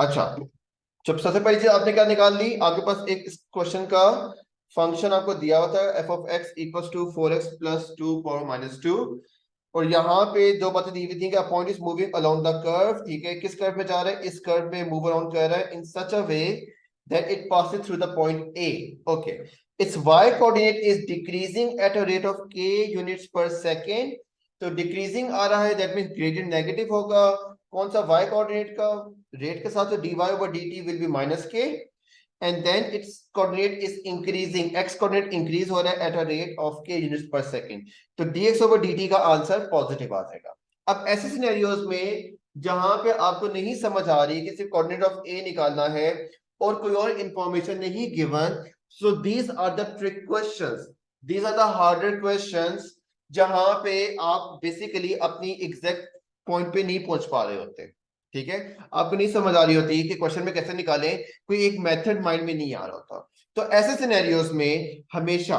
अच्छा, जब सबसे पहली चीज आपने क्या निकाल ली, आपके पास एक इस क्वेश्चन का फंक्शन आपको दिया हुआ था f of x equal to 4x+2 और यहाँ पे दो बातें दी हुई थी कि a point is moving along the curve. ठीक है, किस कर्व में जा रहा है, इस कर्व में मूव अराउंड कर रहा है in such a way that it passes through the point A. Okay, it's y coordinate is decreasing at a rate of k units per second. तो डिक्रीजिंग आ रहा है, दैट मींस ग्रेडियंट नेगेटिव होगा। कौन सा y कोऑर्डिनेट का, rate के साथ, तो dy over dt will be minus के, and then its coordinate is increasing, x coordinate increase हो रहा है at a rate of k units per second। तो dx over dt का आंसर पॉजिटिव आ जाएगा। अब ऐसे सिनेरियोज में जहां पे आपको नहीं समझ आ रही कि सिर्फ कोऑर्डिनेट ऑफ a निकालना है और कोई और इंफॉर्मेशन नहीं given, so these are the trick questions, these are the harder questions, जहां पे आप बेसिकली अपनी एग्जैक्ट पॉइंट पे नहीं पहुंच पा रहे होते। ठीक है, आपको नहीं समझ आ रही होती कि क्वेश्चन में कैसे निकालें, कोई एक मेथड माइंड में नहीं आ रहा होता। तो ऐसे सिनेरियोज में हमेशा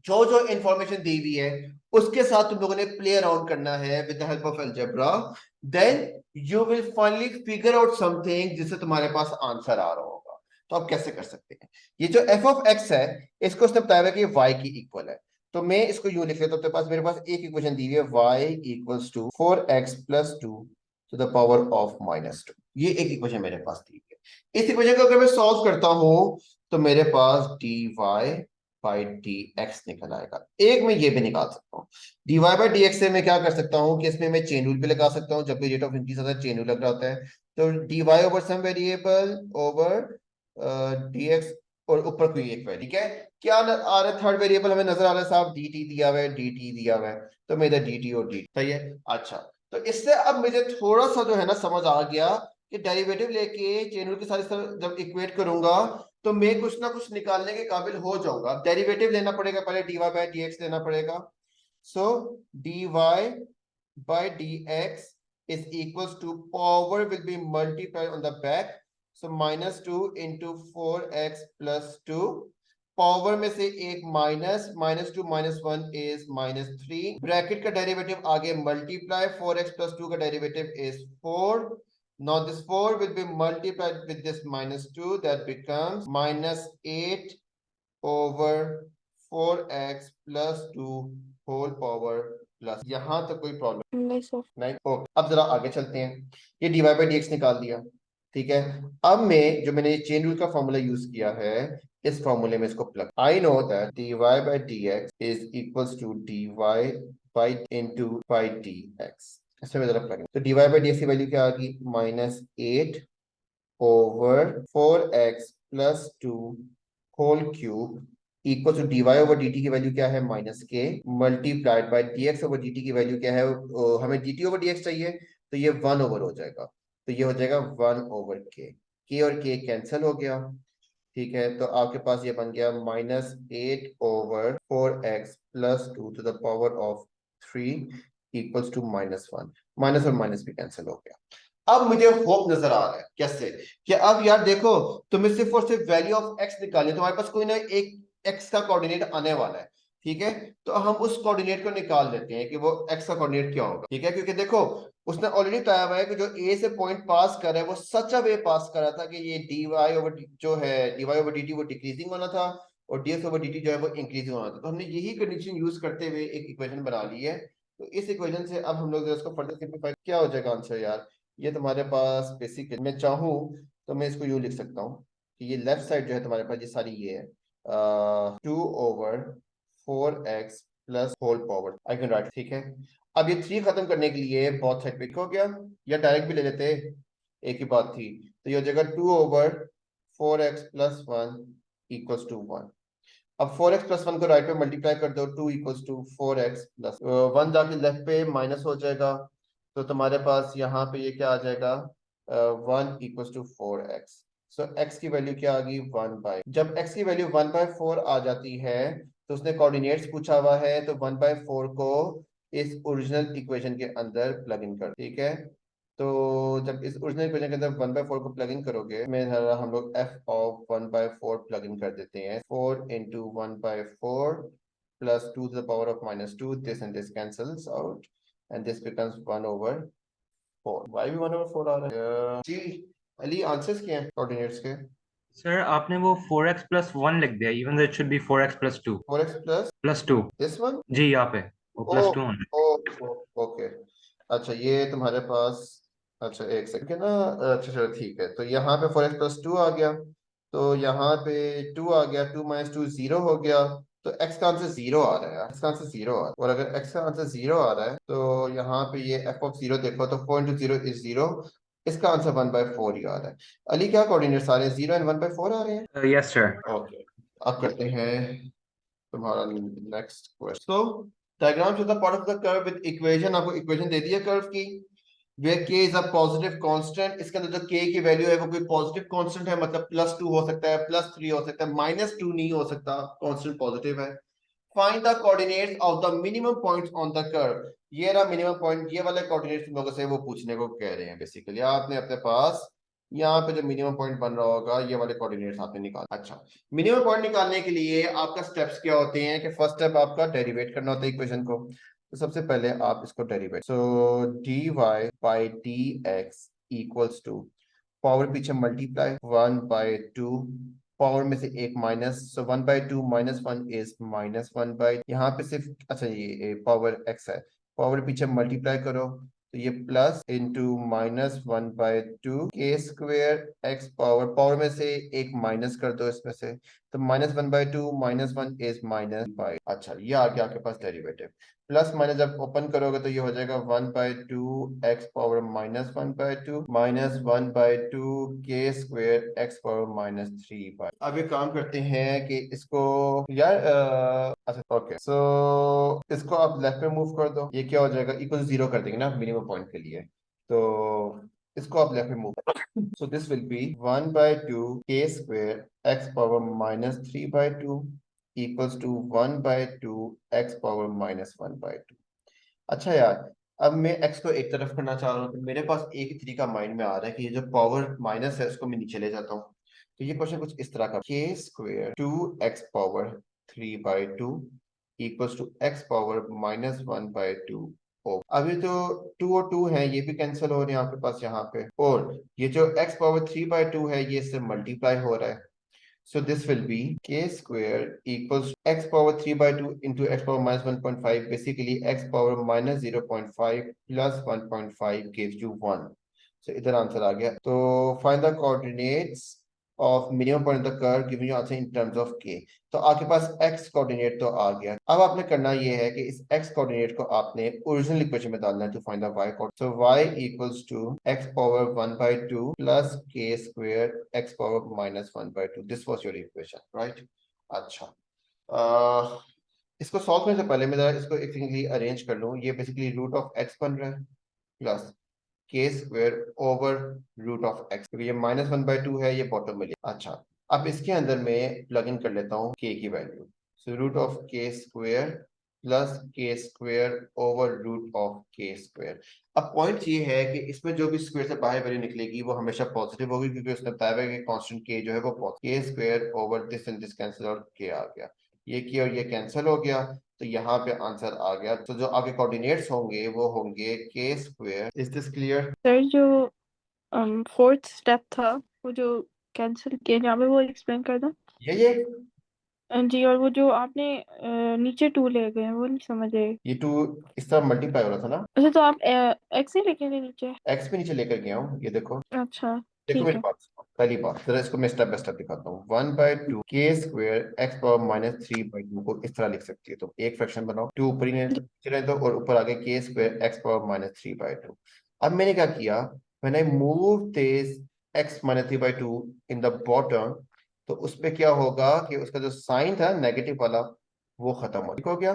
जो जो इंफॉर्मेशन दी हुई है उसके साथ तुम लोगों ने प्ले अराउंड करना है with the help of algebra, then you will finally figure out something जिससे तुम्हारे पास आंसर आ रहा होगा। तो आप कैसे कर सकते हैं, ये जो एफ ऑफ एक्स है इसको उसने बताया कि वाई की इक्वल है। तो मैं इसको यूं लिख लेता हूं, तो मेरे पास एक इक्वेशन दी हुई है y equals to 4x+2 to the power of -2। ये एक इक्वेशन मेरे पास दी हुई है। इस इक्वेशन को अगर मैं सॉल्व करता हूं तो मेरे पास dy बाई डी एक्स निकल आएगा। एक मैं ये भी निकाल सकता हूँ, dy बाई डी एक्स से मैं क्या कर सकता हूँ कि इसमें मैं चेन रूल भी लगा सकता हूँ, जब भी रेट ऑफ इंक्रीज होता है चेन रूल लग रहा होता है। तो dy over some variable over d x और ऊपर कोई एक वेरिएबल। ठीक है, क्या आ रहा है, थर्ड वेरिएबल हमें नजर आ रहा है साहब, dt दिया हुआ है, dt दिया हुआ है, तो मैं इधर dt और dt सही है। अच्छा, तो इससे अब मुझे थोड़ा सा जो है ना समझ आ गया कि डेरिवेटिव लेके चेन रूल के साथ जब इक्वेट करूंगा तो मैं कुछ ना कुछ निकालने के काबिल हो जाऊंगा। डेरिवेटिव लेना पड़ेगा, पहले dy बाई डी एक्स लेना पड़ेगा। So dy by d x is equals to power will be multiply on the back, so -2 into 4x+2। Power में से एक माइनस, -2 -1 इज -3, ब्रैकेट का डेरिवेटिव आगे मल्टीप्लाई, 4x+2 का derivative is 4। Now this 4 will be multiplied with this -2, that becomes -8 over 4x plus 2 whole power plus। यहां तक कोई problem नहीं सर। नहीं? ओके, अब जरा आगे चलते हैं। ये dy बाई डी एक्स निकाल दिया, ठीक है। अब मैं जो मैंने चेन रूल का फॉर्मूला यूज किया है इस फॉर्मूले में इसको plug, I know that dy by d x is equals to dy by into by d x. इसमें मैं जरा प्लग, तो dy बाई डी एक्स की वैल्यू क्या आ गई, -8 over 4x+2 whole cube equal to dy over dt की value क्या है, -k, multiplied by dx over dt की वैल्यू क्या है, हमें dt ओवर dx चाहिए, तो ये 1 ओवर हो जाएगा, तो ये हो जाएगा 1 ओवर k और k कैंसिल हो गया। ठीक है, तो आपके पास ये बन गया -8 over 4x+2 to the power of 3 equals to -1। Minus और माइनस भी कैंसिल हो गया। अब मुझे होप नजर आ रहा है कैसे, कि अब यार देखो, तुम्हें सिर्फ और सिर्फ वैल्यू ऑफ एक्स निकालनी है, तुम्हारे पास कोई ना एक एक्स का कोऑर्डिनेट आने वाला है। ठीक है, तो हम उस कोऑर्डिनेट को निकाल लेते हैं कि वो एक्स का कोऑर्डिनेट क्या होगा। ठीक है, क्योंकि देखो उसने ऑलरेडी बताया हुआ है कि जो ए से पॉइंट पास कर रहा है वो सच अ वे पास कर रहा था कि ये dy ओवर जो है dy ओवर dt वो डिक्रीजिंग होना था और dx ओवर dt जो है वो इंक्रीजिंग होना था। तो हमने यही कंडीशन यूज करते हुए एक इक्वेशन बना ली है। तो इस इक्वेशन से अब हम लोग जो इसको फर्दर सिंपलीफाई, क्या हो जाएगा आंसर यार, ये तुम्हारे पास बेसिक, मैं चाहूँ तो मैं इसको यूं लिख सकता हूँ कि ये लेफ्ट साइड जो है तुम्हारे पास ये सारी ये है 2/4x+ whole power, I can write. ठीक है, अब ये 3 खत्म करने के लिए बहुत साइड पे हो गया, या डायरेक्ट भी ले लेते, एक ही बात थी। तो ये हो जाएगा 2/4x+1 इक्वल्स टू 1। अब 4x+1 को राइट पे मल्टीप्लाई कर दो, 2 इक्वल्स टू 4x+1 जाके लेफ्ट पे माइनस हो जाएगा, तो तुम्हारे पास यहाँ पे ये क्या आ जाएगा, 1 equals to 4x। So x की वैल्यू क्या आ गई, 1/, जब x की वैल्यू 1/4 आ जाती है तो उसने कोऑर्डिनेट्स पूछा हुआ है, तो 1/4 को इस ओरिजिनल इक्वेशन के अंदर प्लग इन कर, ठीक है। तो जब इस ओरिजिनल इक्वेशन के अंदर 1/4 को प्लग इन करोगे, में हम लोग f ऑफ 1/4 प्लग इन कर देते हैं, 4 into 1/4 plus 2 to the power of -2, this and this cancels out and this becomes 1/4। y भी 1/4 आ रहा है जी। अली आंसर्स क्या हैं कोऑर्डिनेट्स के? सर आपने वो 4x+1 लिख दिया, even though it should be 4x+2 4x plus +2। This one. जी यहाँ पे वो ओ +2 होना ओ ओके। अच्छा ये तुम्हारे पास, अच्छा एक सेकंड ना। अच्छा चलो ठीक है, तो यहाँ पे 4x+2 आ गया, तो यहाँ पे 2 आ गया, 2 - 2 0 हो गया। तो x का आंसर 0 आ रहा है, x का आंसर 0 आ रहा है। और अगर x का आंसर 0 आ रहा है तो यहाँ पे ये f(0) देखो तो 4 × 0 = 0। इसका आंसर 1/4 ही आ रहा है। अली क्या कोऑर्डिनेट्स आ रहे हैं, 0 एंड 1/4 आ रहे हैं? है। Yes sir. ओके, अब करते हैं तुम्हारा नेक्स्ट क्वेश्चन। तो diagram show the part of the curve with equation, आपको इक्वेशन दे दी है कर्व की, where k is a positive constant. इसके अंदर जो k की वैल्यू है वो कोई पॉजिटिव कांस्टेंट है, मतलब +2 हो सकता है, +3 हो सकता है, -2 नहीं हो सकता, कांस्टेंट पॉजिटिव है। Find the coordinates of the minimum points on the curve. ये रहा मिनिमम पॉइंट, ये वाले कोऑर्डिनेट्स तुम लोगों से वो पूछने को कह रहे हैं बेसिकली। आपने अपने पास यहाँ पे जो मिनिमम पॉइंट बन रहा होगा ये वाले कोऑर्डिनेट्स आपने निकाल। अच्छा, मिनिमम पॉइंट निकालने के लिए आपका स्टेप्स क्या होते हैं कि फर्स्ट स्टेप आपका डेरिवेट करना होता है इक्वेशन को। तो सबसे पहले आप इसको derivate, so dy/dx equals to, power पीछे मल्टीप्लाई 1/2, पावर में से एक माइनस, सो 1/2 -1 इज -1/, यहाँ पे सिर्फ अच्छा ये पावर x है, पावर पीछे मल्टीप्लाई करो तो ये plus into -1/2 k² x power, power में से एक माइनस कर दो इसमें से, तो -1/2 -1 इज -5। अच्छा ये आ गया आपके पास डेरिवेटिव। प्लस माइनस जब ओपन करोगे तो ये हो जाएगा 1/2 x power -1/2 -1/2 k² x power -3/। अब ये काम करते हैं कि इसको यार अच्छा ओके, सो इसको आप लेफ्ट में मूव कर दो, ये क्या हो जाएगा, इक्वल 0 कर देंगे ना मिनिमम पॉइंट के लिए, तो इसको आप लेफ्ट में move, so this will be 1/2 k² x power -3/2 equals to 1/2 x power -1/2। अच्छा यार, अब मैं x को एक तरफ करना चाह रहा हूँ, तो मेरे पास एक ही तरीका माइंड में आ रहा है कि ये जो पावर माइनस है उसको मैं नीचे ले जाता हूँ। तो ये क्वेश्चन कुछ इस तरह का, k² 2x power 3/2 equals to x power -1/2। अभी तो 2 और 2 है, ये भी कैंसिल हो रहे हैं आपके पास यहाँ पे, और ये जो x पावर 3/2 है ये इससे मल्टीप्लाई हो रहा है। So this will be k square equals x power 3/2 into x power -1.5. Basically, x power -0.5 plus 1.5 gives you 1. So इधर आंसर आ गया। तो find the coordinates of minimum point of the curve giving you answer in terms of k। तो आपके पास x coordinate तो आ गया। अब आपने करना ये है कि इस x कोऑर्डिनेट को आपने ओरिजिनल इक्वेशन में डालना है to find the y coordinate. So y equals to x power 1/2 plus k² x power -1/2। This was your equation, right? अच्छा, इसको सॉल्व करने से पहले मैं जरा इसको एक अरेंज कर लूँ। ये बेसिकली रूट ऑफ x बन रहा है plus k² over root of x, क्योंकि ये -1/2 है, ये बॉटम में लिया। अच्छा, अब इसके अंदर मैं प्लग इन कर लेता हूँ k की value, so root of k² plus k² over root of k²। अब पॉइंट ये है कि इसमें जो भी स्क्वायर से बाहर वैल्यू निकलेगी वो हमेशा पॉजिटिव होगी, क्योंकि उसने बताया है कि कांस्टेंट k जो है वो k² over this and this cancel और k आ गया, ये k और ये कैंसिल हो गया, तो यहाँ पे आंसर आ गया। तो जो आगे कोऑर्डिनेट्स होंगे वो होंगे k²। Is this clear? Sir जो फोर्थ स्टेप था वो जो कैंसिल किया जहाँ पे वो एक्सप्लेन कर दो। ये जी, और वो जो आपने नीचे टू ले गए वो नहीं समझ आए। ये 2 इस तरह मल्टीप्लाई हो रहा था ना, अच्छा, तो आप एक्स ही लेके थे नीचे? x पे नीचे लेकर गया हूँ, ये देखो। अच्छा, देखो ठीक मेरी है। बात सुनो। पहली बात जरा इसको मैं स्टेप बाय स्टेप दिखाता हूँ। 1/2 k² x पावर -3/2 को इस तरह लिख सकती है, तो एक फ्रैक्शन बनाओ, 2 ऊपर ही नीचे रहने दो और ऊपर आगे k² x पावर -3/2। अब मैंने क्या किया, मैंने move this x -3/2 in the bottom, तो उस पे क्या होगा कि उसका जो साइन था नेगेटिव वाला वो खत्म हो गया,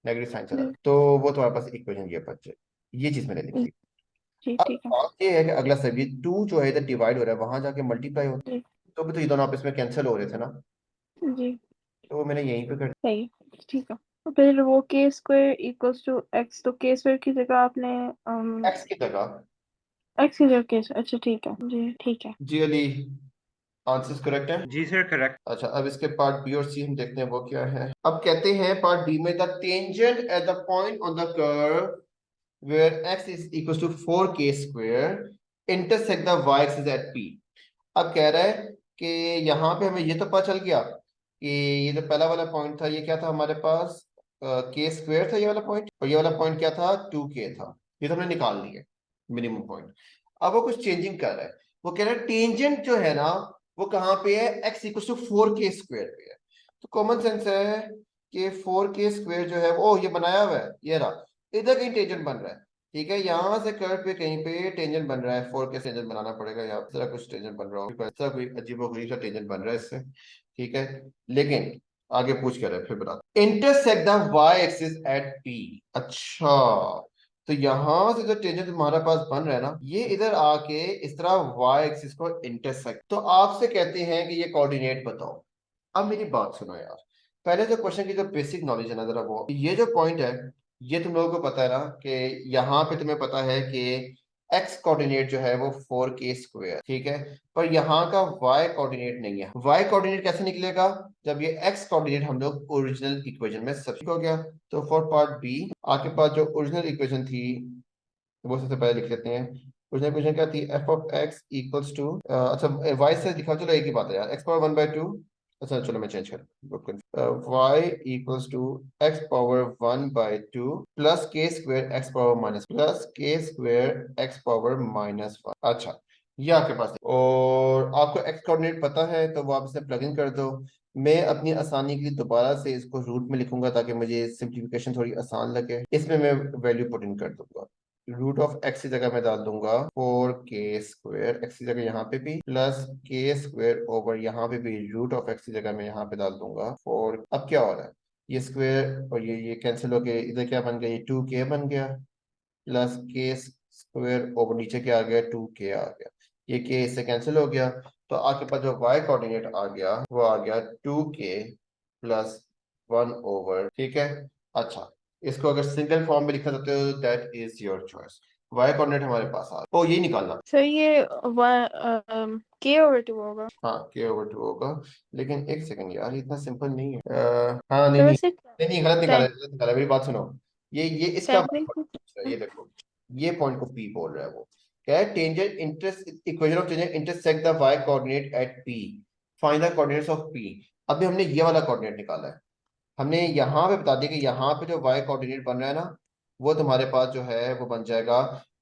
नेगेटिव साइन चला जी, गया, तो वो तुम्हारे पास इक्वेशन ये बच जाए। ये चीज मैंने लिख दी। जी, अब ठीक है। बात ये है कि अगला सब ये 2 जो है इधर डिवाइड हो रहा है, वहां जाके मल्टीप्लाई होता है, जी, तो भी तो ये दोनों आपस में कैंसिल हो रहे थे ना, जी, तो वो मैंने यहीं पे कर सही है, ठीक है। तो फिर वो के स्क्वायर इक्वल्स टू एक्स, तो के स्क्वायर की जगह आपने x की जगह। एक्स की जगह के, अच्छा ठीक है जी, ठीक है। जी अली, आंसर्स करेक्ट है। जी सर करेक्ट। अच्छा, अब इसके पार्ट बी और सी हम देखते हैं वो क्या है। अब कहते हैं पार्ट बी में the tangent at the point on the curve where x is equals to 4k square intersect the y axis at p। अब कह रहा है कि यहाँ पे हमें ये तो पता चल गया कि ये जो पहला वाला पॉइंट था ये क्या था हमारे पास के स्क्वायर था ये वाला पॉइंट, और ये वाला पॉइंट क्या था 2k था। ये तो हमने निकाल लिया मिनिमम पॉइंट। अब वो कुछ चेंजिंग कर रहा है, वो कह रहा है टेंजेंट जो है ना वो कहाँ पे है, x equal to 4k square पे है। तो कॉमन सेंस है कि 4k स्क्वायर जो है वो ये बनाया हुआ है, ये रहा, इधर कहीं टेंजेंट बन रहा है। ठीक है, यहाँ से कर्व पे कहीं पे टेंजेंट बन रहा है, 4k टेंजेंट बनाना पड़ेगा, यहाँ पे कुछ टेंजेंट बन रहा होगा, ऐसा कोई अजीबोगरीब सा टेंजेंट बन रहा है इससे। ठीक है, लेकिन आगे पूछ कर रहे फिर बता, intersect the y axis at p। अच्छा, तो यहाँ से जो टेंजेंट तुम्हारे पास बन रहा है ना ये इधर आके इस तरह y एक्सिस को इंटरसेक्ट, तो आपसे कहते हैं कि ये कोऑर्डिनेट बताओ। अब मेरी बात सुनो यार, पहले जो क्वेश्चन की जो बेसिक नॉलेज है ना जरा वो, ये जो पॉइंट है ये तुम लोगों को पता है ना कि यहाँ पे तुम्हें पता है कि x कोऑर्डिनेट जो है वो 4k स्क्वायर, ठीक है, पर यहाँ का y कोऑर्डिनेट नहीं है। y कोऑर्डिनेट कैसे निकलेगा, जब ये x कोऑर्डिनेट हम लोग ओरिजिनल इक्वेशन में सब्स्टिट्यूट हो गया। तो फॉर पार्ट बी आपके पास जो ओरिजिनल इक्वेशन थी वो सबसे पहले लिख लेते हैं। ओरिजिनल इक्वेशन क्या थी, f of x equals to, अच्छा y से दिखा, चलो एक ही बात है यार, x पावर 1/2, अच्छा चलो मैं चेंज कर, y equals to x power 1/2 plus k square x power minus plus k square x power -1। अच्छा, ये आपके पास है और आपको x कोऑर्डिनेट पता है तो वो आप इसे प्लग इन कर दो। मैं अपनी आसानी के लिए दोबारा से इसको रूट में लिखूंगा ताकि मुझे सिंप्लीफिकेशन थोड़ी आसान लगे। इसमें मैं वैल्यू पुट इन कर दूंगा, रूट ऑफ एक्स की जगह मैं डाल दूंगा 4k स्क्वायर, एक्स की जगह यहाँ पे भी प्लस k स्क्वायर ओवर यहाँ पे भी रूट ऑफ एक्स की जगह मैं यहाँ पे डाल दूंगा 4। अब क्या हो रहा है, ये स्क्वायर और ये कैंसिल हो गया, इधर क्या बन गया, ये 2k बन गया प्लस k स्क्वायर ओवर नीचे क्या आ गया 2k आ गया, ये k इससे कैंसिल हो गया। तो आपके पास जो y कोऑर्डिनेट आ गया वो आ गया 2k प्लस 1/, ठीक है। अच्छा, इसको अगर सिंगल फॉर्म में लिखना चाहते हो that is your choice. y coordinate हमारे पास आ गया, ओ यही निकालना। सर ये k/2 होगा। हाँ k/2 होगा, लेकिन एक सेकंड यार इतना सिंपल नहीं है। हाँ नहीं तो नहीं वैसे नहीं नहीं, गलत निकाला, मेरी बात सुनो। ये इसका टेक्निकली ये देखो, ये पॉइंट को पी बोल रहा है वो, क्या है, tangent equation of tangent intersect the y coordinate at p, find the coordinates of p। अभी हमने ये वाला कोऑर्डिनेट निकाला है, हमने यहाँ पे बता दिया कि यहाँ पे जो y कोऑर्डिनेट बन रहा है ना वो तुम्हारे पास जो है वो बन जाएगा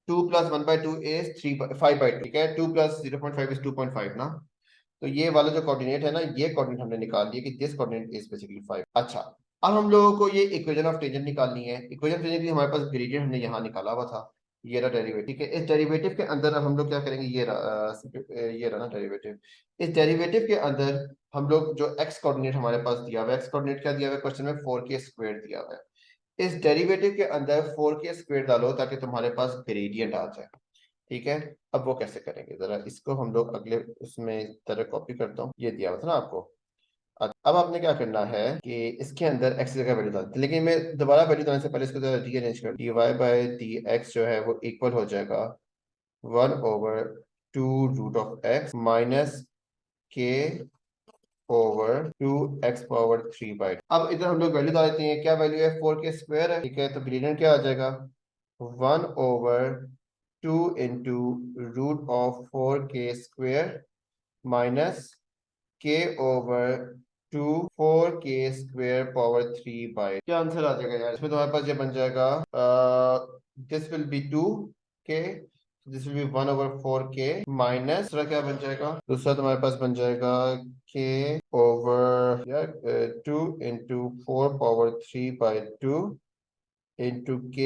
2 प्लस 1/2 इज 5/2, ठीक है, 2 प्लस 0.5 इज 2.5 ना। तो ये वाला जो कोऑर्डिनेट है ना ये कोऑर्डिनेट हमने निकाल लिया कि दिस कोऑर्डिनेट इज बेसिकली 5। अच्छा, अब हम लोगों को ये इक्वेशन ऑफ टेंजेंट निकालनी है। इक्वेशन ऑफ टेंजेंट के लिए हमारे पास ग्रेडियंट हमने यहाँ निकाला हुआ था, ये रहा डेरिवेटिव, ठीक है। इस डेरिवेटिव के अंदर अब हम लोग क्या करेंगे, ये रहा ना डेरिवेटिव। इस डेरिवेटिव के अंदर हम लोग जो एक्स कोऑर्डिनेट हमारे पास दिया हुआ है, एक्स कोऑर्डिनेट क्या दिया हुआ है क्वेश्चन में, 4k स्क्वायर दिया हुआ है। इस डेरिवेटिव के अंदर 4k स्क्वायर डालो ताकि तुम्हारे पास ग्रेडियंट आ जाए, ठीक है। अब वो कैसे करेंगे, जरा इसको हम लोग अगले उसमें तरह कॉपी करता हूँ, ये दिया हुआ था ना आपको। अब आपने क्या करना है कि इसके अंदर x की जगह वैल्यू डालते, लेकिन मैं दोबारा वैल्यू डालने से पहले इसको जरा रीअरेंज कर, dy/dx जो है वो इक्वल हो जाएगा 1/2 root of x minus k over 2x power 3/। अब इधर हम लोग वैल्यू डाल देते हैं, क्या वैल्यू है, 4k स्क्वायर है, ठीक है। तो ग्रेडियंट क्या आ जाएगा, 1/2 into root of 4k square minus k over 4k square power 3/। क्या आंसर आ जाएगा यार इसमें, तुम्हारे पास ये बन जाएगा, this will B 2k, this will B 1/4k minus दूसरा क्या बन जाएगा, दूसरा तुम्हारे पास बन जाएगा k ओवर यार 2 इंटू 4/3/2 इंटू k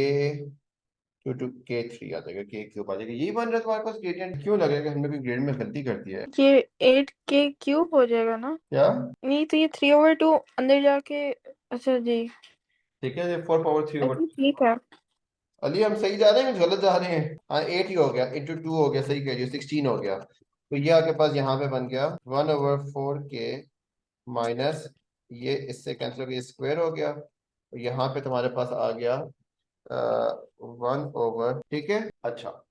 2 k3 आ जाएगा, k³ आ जाएगा। यही बन रहा है तुम्हारे पास ग्रेडियंट, क्यों लगेगा हमने कोई ग्रेड में गलती कर दी है ये 8k³ हो जाएगा ना। क्या। नहीं तो ये 3/2 अंदर जाके, अच्छा जी, ठीक है, 4/3/, अभी ठीक है। अली हम सही जा रहे हैं गलत जा रहे हैं, हाँ 8 ही हो गया, इंटू 2 हो गया, सही कह रही हो, 16 हो गया। तो ये आपके पास यहाँ पे बन गया 1/4k माइनस, ये इससे कैंसिल हो गया, स्क्वायर हो गया, तो यहाँ पे तुम्हारे पास आ गया 1/, ठीक है। अच्छा,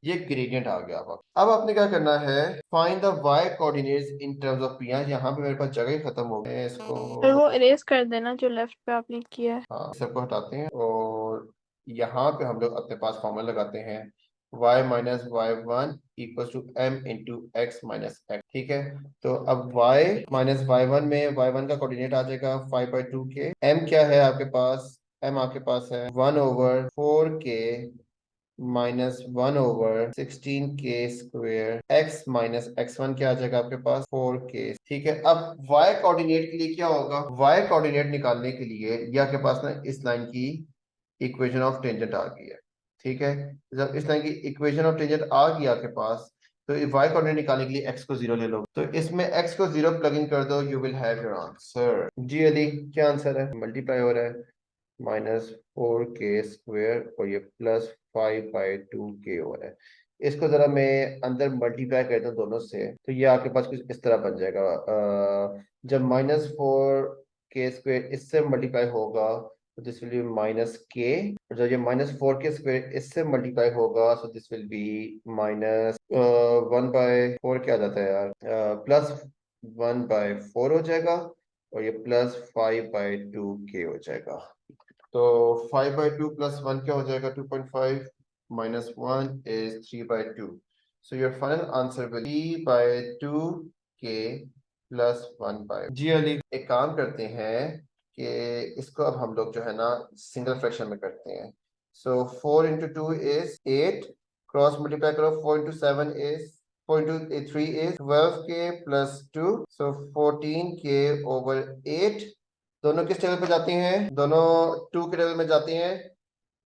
ये ग्रेडियंट आ गया। अब आपने क्या करना है, find the y coordinates in terms of p। यहाँ पे मेरे पास जगह ही खत्म हो गई है, फिर इसको वो इरेज कर देना जो लेफ्ट पे आपने किया है। हाँ सबको हटाते हैं और यहाँ पे हम लोग अपने पास फॉर्मूला लगाते हैं y minus y1 equal to m into x minus x। ठीक है, तो अब y माइनस y1 में y1 का कोऑर्डिनेट आ जाएगा 5/2 के। m क्या है आपके पास? m आपके पास है 1/4k minus 1/16k square. x minus x1 क्या आ जाएगा आपके पास? 4k। ठीक है, अब y कोऑर्डिनेट के लिए क्या होगा? y कोऑर्डिनेट निकालने के लिए ये आपके पास ना इस लाइन की इक्वेशन ऑफ टेंजेंट आ गई है। ठीक है, जब इस लाइन की इक्वेशन ऑफ टेंजेंट आ गई आपके पास, तो y कोऑर्डिनेट निकालने के लिए x को 0 ले लो। तो इसमें x को 0 प्लग इन कर दो, you will have your answer. जी अली, क्या आंसर है? मल्टीप्लाई हो रहा है -4k² और ये +5/2k हो रहा है। इसको जरा मैं अंदर मल्टीप्लाई करता हूँ दोनों से, तो ये आपके पास कुछ इस तरह बन जाएगा। जब -4k² इससे मल्टीप्लाई होगा तो दिस विल बी -k, और जब ये -4k² इससे मल्टीप्लाई होगा तो दिस विल बी -1/4 क्या आ जाता है यार, +1/4 हो जाएगा, और ये +5/2k हो जाएगा। तो 5/2 + 1 क्या हो जाएगा? 2.5 minus 1 is 3/2. So your final answer will be 3/2k plus 1/. जी अली, एक काम करते हैं कि इसको अब हम लोग जो है ना सिंगल फ्रैक्शन में करते हैं। So 4 into 2 is 8, cross multiply करो, 4 into 7 is 4 into 3 is 12k plus 2, so 14k over 8। दोनों किस टेबल पे जाती हैं? दोनों 2 के टेबल में जाती हैं,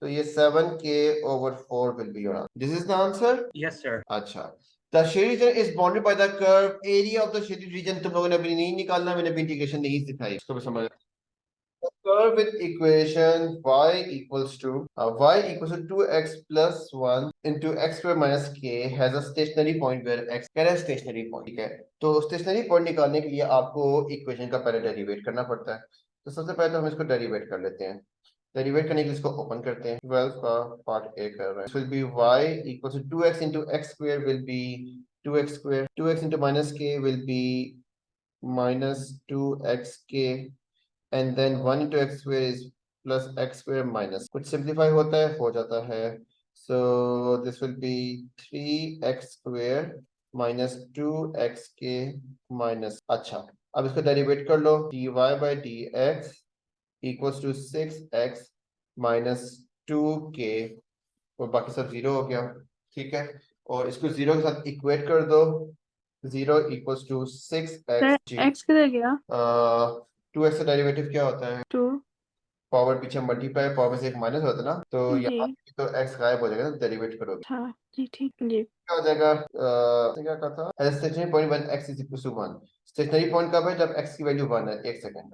तो ये 7k over 4 will be your answer. This is the answer? Yes, sir. अच्छा, the shaded region is bounded by the curve. Area of the shaded region तुम लोगों ने अभी नहीं निकालना, मैंने अभी इंटीग्रेशन नहीं सिखाई, इसको भी समझ। The curve with equation y equals to 2x plus 1 into x square minus k has a stationary point where x कह रहा है stationary point। ठीक है, तो stationary point निकालने के लिए आपको इक्वेशन का पहले डेरिवेट करना पड़ता है। तो सबसे पहले तो हम इसको डेरिवेट कर लेते हैं। डेरिवेट करने के लिए इसको ओपन करते हैं। 12 का पार्ट ए कर रहे हैं। Will be y equal to 2x into x square will be 2x square, 2x into minus k will be minus 2xk, and then 1 into x square is plus x square minus, कुछ simplify होता है, हो जाता है। So this will be 3x square minus 2xk minus, अच्छा अब इसको derivative कर लो, dy by dx equals to 6x minus 2k, और बाकी सब जीरो हो गया। ठीक है, और इसको जीरो के साथ इक्वेट कर दो, 0 equals to 6x। Ji, x किधर गया? 2x का डेरिवेटिव क्या होता है? 2। पावर पीछे मल्टीप्लाई, पावर में से एक माइनस होता है ना, तो जी यहाँ पे तो x गायब हो जाएगा ना, डेरिवेट करोगे हाँ जी ठीक जी। क्या हो जाएगा? क्या कहा था? Stationary point when x is equal to 1। Stationary point कब है? जब x की वैल्यू 1 है। एक सेकंड,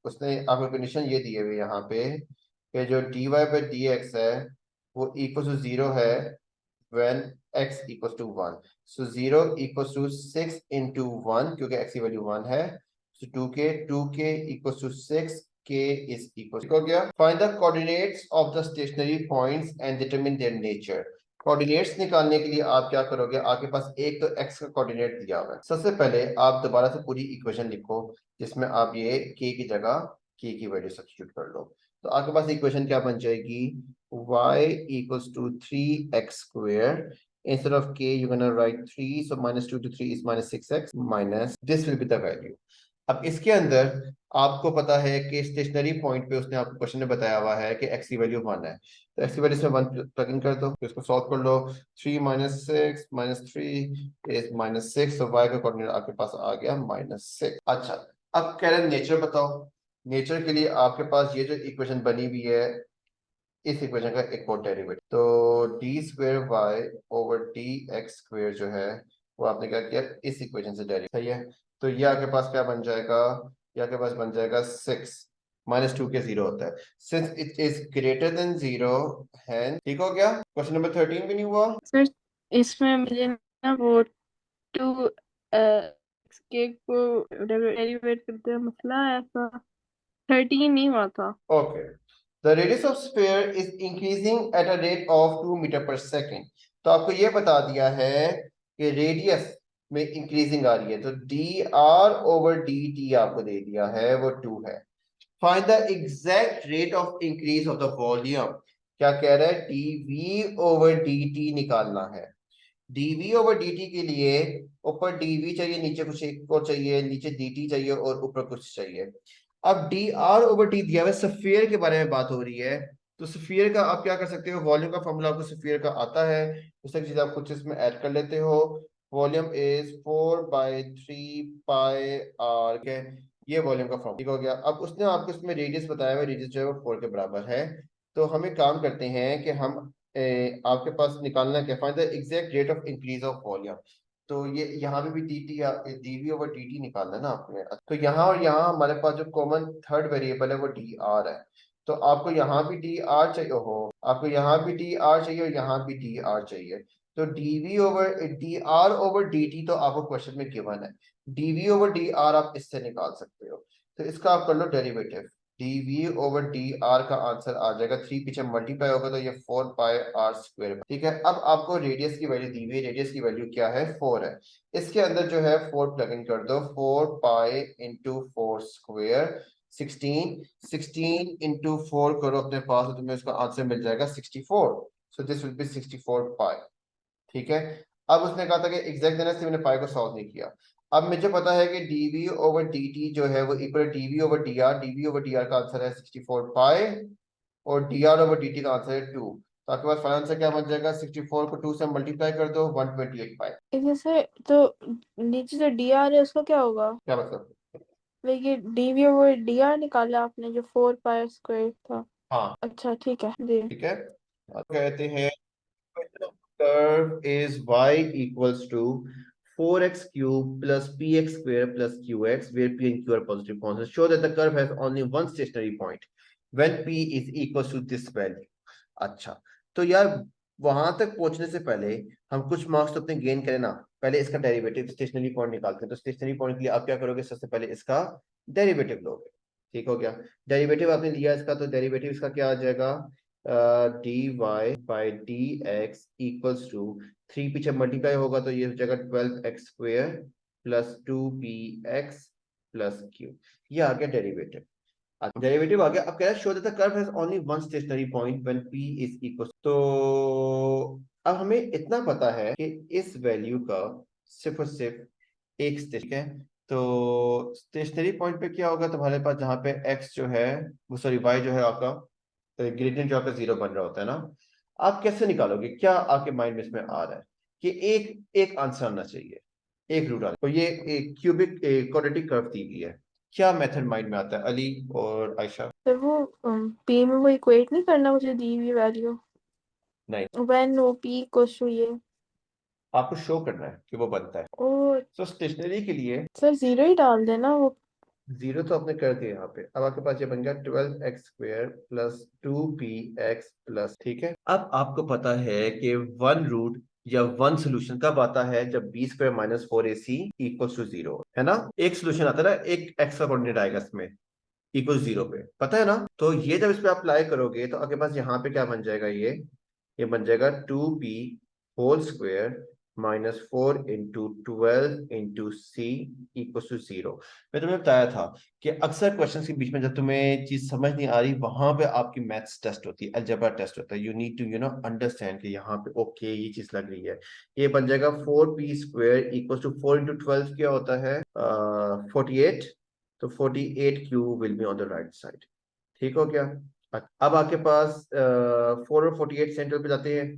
उसने आपको कंडीशन ये दी है यहाँ पे कि जो dy by dx है वो इक्वल टू 0 है when x equals to 1। so 0 equals to 6 into 1 क्योंकि x की वैल्यू 1 है, so 2k equals to 6, k is equal to, हो गया। find the coordinates of the stationary points and determine their nature। Coordinates निकालने के लिए आप क्या करोगे? आपके पास एक तो x का कोऑर्डिनेट दिया हुआ है, सबसे पहले आप दोबारा से पूरी इक्वेशन लिखो जिसमें आप ये k की जगह k की वैल्यू सब्स्टिट्यूट कर लो, तो आपके पास इक्वेशन क्या बन जाएगी? y equals to 3x square, instead of k you're gonna write 3, so -2 to 3 is -6x, minus this will be the value। अब इसके अंदर आपको पता है कि स्टेशनरी पॉइंट पे उसने आपको क्वेश्चन में बताया हुआ है कि x की वैल्यू 1 है, तो x की वैल्यू इसमें 1 प्लग इन कर दो, तो इसको सॉल्व कर लो। 3 - 6 - 3 is -6, तो y का कोऑर्डिनेट आपके पास आ गया -6। अच्छा, अब कह रहे हैं नेचर बताओ। नेचर के लिए आपके पास ये जो इक्वेशन बनी हुई है, इस इक्वेशन का एक और डेरिवेटिव, तो d² y over dx² जो है वो आपने क्या किया? इस इक्वेशन से डेरिवेट, सही है। तो ये आपके पास क्या बन जाएगा? ये आपके पास बन जाएगा 6, -2 के 0 होता है, since it is greater than 0 है। ठीक हो गया? क्वेश्चन नंबर 13 भी नहीं हुआ सर इसमें मुझे ना वो 2 के को डेरिवेट करते हैं, मसला है ऐसा 13 नहीं हुआ था। Okay. The radius of sphere is increasing at a rate of 2 metre per second. तो आपको ये बता दिया है कि रेडियस में इंक्रीजिंग आ रही है, तो dr/dt आपको दे दिया है वो 2 है। Find the exact rate of increase of the volume. क्या कह रहा है, dv ओवर dt निकालना है। dv ओवर dt के लिए ऊपर dv चाहिए, नीचे कुछ एक और चाहिए, नीचे dt चाहिए और ऊपर कुछ चाहिए। अब dr ओवर t दिया हुआ स्फीयर के बारे में बात हो रही है, तो स्फीयर का आप क्या कर सकते हो, वॉल्यूम का फॉर्मूला आपको स्फीयर का आता है, उस तक चीज आप कुछ इसमें ऐड कर लेते हो। वॉल्यूम इज 4/3 पाई आर के, ये वॉल्यूम का फॉर्मूला ठीक हो गया। अब उसने आपको इसमें रेडियस बताया हुआ, रेडियस जो है वो 4 के बराबर है। तो हम एक काम करते हैं कि हम आपके पास निकालना क्या, find the exact rate of increase of volume. तो ये यहाँ पे भी dt या dv ओवर dt निकालना है ना आपने। तो यहाँ और यहाँ हमारे पास जो कॉमन थर्ड वेरिएबल है वो dr है। तो आपको यहाँ भी dr चाहिए हो, आपको यहाँ भी dr चाहिए और यहाँ भी dr चाहिए। तो dr ओवर dt तो आपको क्वेश्चन में गिवन है, dv ओवर dr आप इससे निकाल सकते हो। तो इसका आप कर लो डेरिवेटिव, dv ओवर dr का आंसर आ जाएगा 3, पीछे मल्टीप्लाई होगा तो ये 4 पाई आर स्क्वायर। ठीक है, अब आपको रेडियस की वैल्यू दी हुई, रेडियस की वैल्यू क्या है, 4 है। इसके अंदर जो है 4 प्लग इन कर दो, 4 पाई इंटू 4 स्क्वायर 16, 16 इंटू 4 करो अपने पास तो तुम्हें उसका आंसर मिल जाएगा 64। सो दिस विल बी 64 पाई। ठीक है, अब उसने कहा था कि एग्जैक्ट देना से मैंने पाई को सॉल्व नहीं किया। अब मुझे पता है कि dv ओवर dt जो है वो इक्वल dv ओवर dr का आंसर है 64 पाई और dr ओवर dt का आंसर है 2। तो आपके पास फाइनल आंसर क्या बन जाएगा, 64 को 2 से मल्टीप्लाई कर दो 128 पाई। जैसे तो नीचे जो डी आर है उसका क्या होगा? क्या मतलब, ये डीवी ओवर डी आर निकाला आपने जो 4 पाई स्क्वायर था। हाँ अच्छा ठीक है जी। ठीक है। अब कहते हैं curve is y equals to 4x cube plus px square plus qx, where p and q are positive constants. Show that the curve has only one stationary point when p is equals to this value. अच्छा, तो यार वहां तक पहुंचने से पहले हम कुछ मार्क्स तो अपने गेन करें ना। पहले इसका डेरिवेटिव स्टेशनरी पॉइंट निकालते हैं। तो स्टेशनरी पॉइंट के लिए आप क्या करोगे, सबसे पहले इसका डेरिवेटिव लोगे। ठीक हो गया, डेरिवेटिव आपने लिया इसका, तो डेरिवेटिव इसका क्या आ जाएगा, dy by d x equals to 3 पीछे मल्टीप्लाई होगा तो ये हो जाएगा 12x square plus 2px plus q। ये आ गया डेरिवेटिव, डेरिवेटिव आ गया। अब कह रहा है show that the curve has only one stationary point when p is equal. तो अब हमें इतना पता है कि इस वैल्यू का सिर्फ और सिर्फ एक स्टेशन है। तो स्टेशनरी पॉइंट पे क्या होगा तुम्हारे पास, जहां पे x जो है वो सॉरी y जो है आपका ग्रेडियंट जो आपका 0 बन रहा होता है ना। आप कैसे निकालोगे, क्या आपके माइंड में इसमें आ रहा है कि एक एक आंसर आना चाहिए, एक रूट आना, तो ये एक क्यूबिक क्वाड्रेटिक कर्व दी गई है, क्या मेथड माइंड में आता है अली और आयशा? तो वो पी में वो इक्वेट नहीं करना मुझे दी हुई वैल्यू नहीं, व्हेन वो पी इक्वल्स टू ये। आपको शो करना है कि वो बनता है। ओ तो स्टेशनरी के लिए सर जीरो ही डाल देना वो। 0 तो आपने कर दिया यहाँ पे। अब आपके पास ये बन गया 12x square plus 2px plus, ठीक है। अब आपको पता है कि वन रूट या वन सोल्यूशन कब आता है, जब b square minus 4ac equals to 0 है ना। एक सोल्यूशन आता है ना, एक x का कोऑर्डिनेट आएगा इसमें इक्वल 0 पे, पता है ना। तो ये जब इस पे अप्लाई करोगे तो आपके पास यहाँ पे क्या बन जाएगा, ये बन जाएगा 2p whole square minus 4 into 12 into c equal to 0। मैं तुम्हें बताया था कि अक्सर क्वेश्चंस के बीच में जब तुम्हें चीज समझ नहीं आ रही, वहां पे आपकी मैथ्स टेस्ट होती है, अलजेब्रा टेस्ट होता है। यू नीड टू अंडरस्टैंड कि यहाँ पे ओके ये चीज लग रही है। ये बन जाएगा 4p square equal to 4 into 12 क्या होता है 48। तो 48 Q will be on the right side. ठीक हो गया। अब आपके पास 4 और 48 सेंटर पे जाते हैं,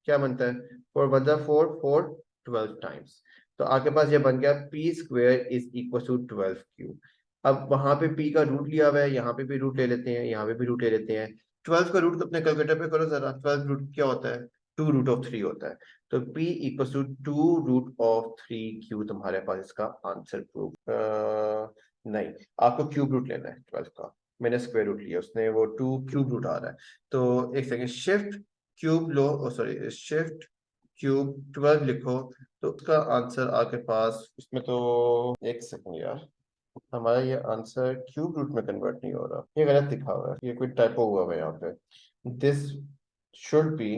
क्या बनता है 4 वन जा 4 4 12 टाइम्स। तो आपके पास ये बन गया p square is equal to 12 q. अब वहां पे p का रूट लिया हुआ है, यहाँ पे भी रूट ले लेते हैं, यहाँ पे भी रूट ले लेते हैं। 12 का रूट तो अपने कैलकुलेटर पे करो जरा, 12 रूट क्या होता है 2 रूट ऑफ 3 होता है। तो p equal to 2 root of 3 q तुम्हारे पास इसका आंसर प्रूव नहीं, आपको क्यूब रूट लेना है 12 का। मैंने स्क्वायर रूट लिया, उसने वो 2 क्यूब रूट आ रहा है। तो एक सेकेंड, शिफ्ट क्यूब लो, सॉरी शिफ्ट क्यूब 12 लिखो तो उसका आंसर आपके पास इसमें तो, एक सेकेंड यार, हमारा ये आंसर क्यूब रूट में कन्वर्ट नहीं हो रहा, ये गलत लिखा हुआ है, ये कोई टाइपो हुआ है यहाँ पे। दिस शुड बी,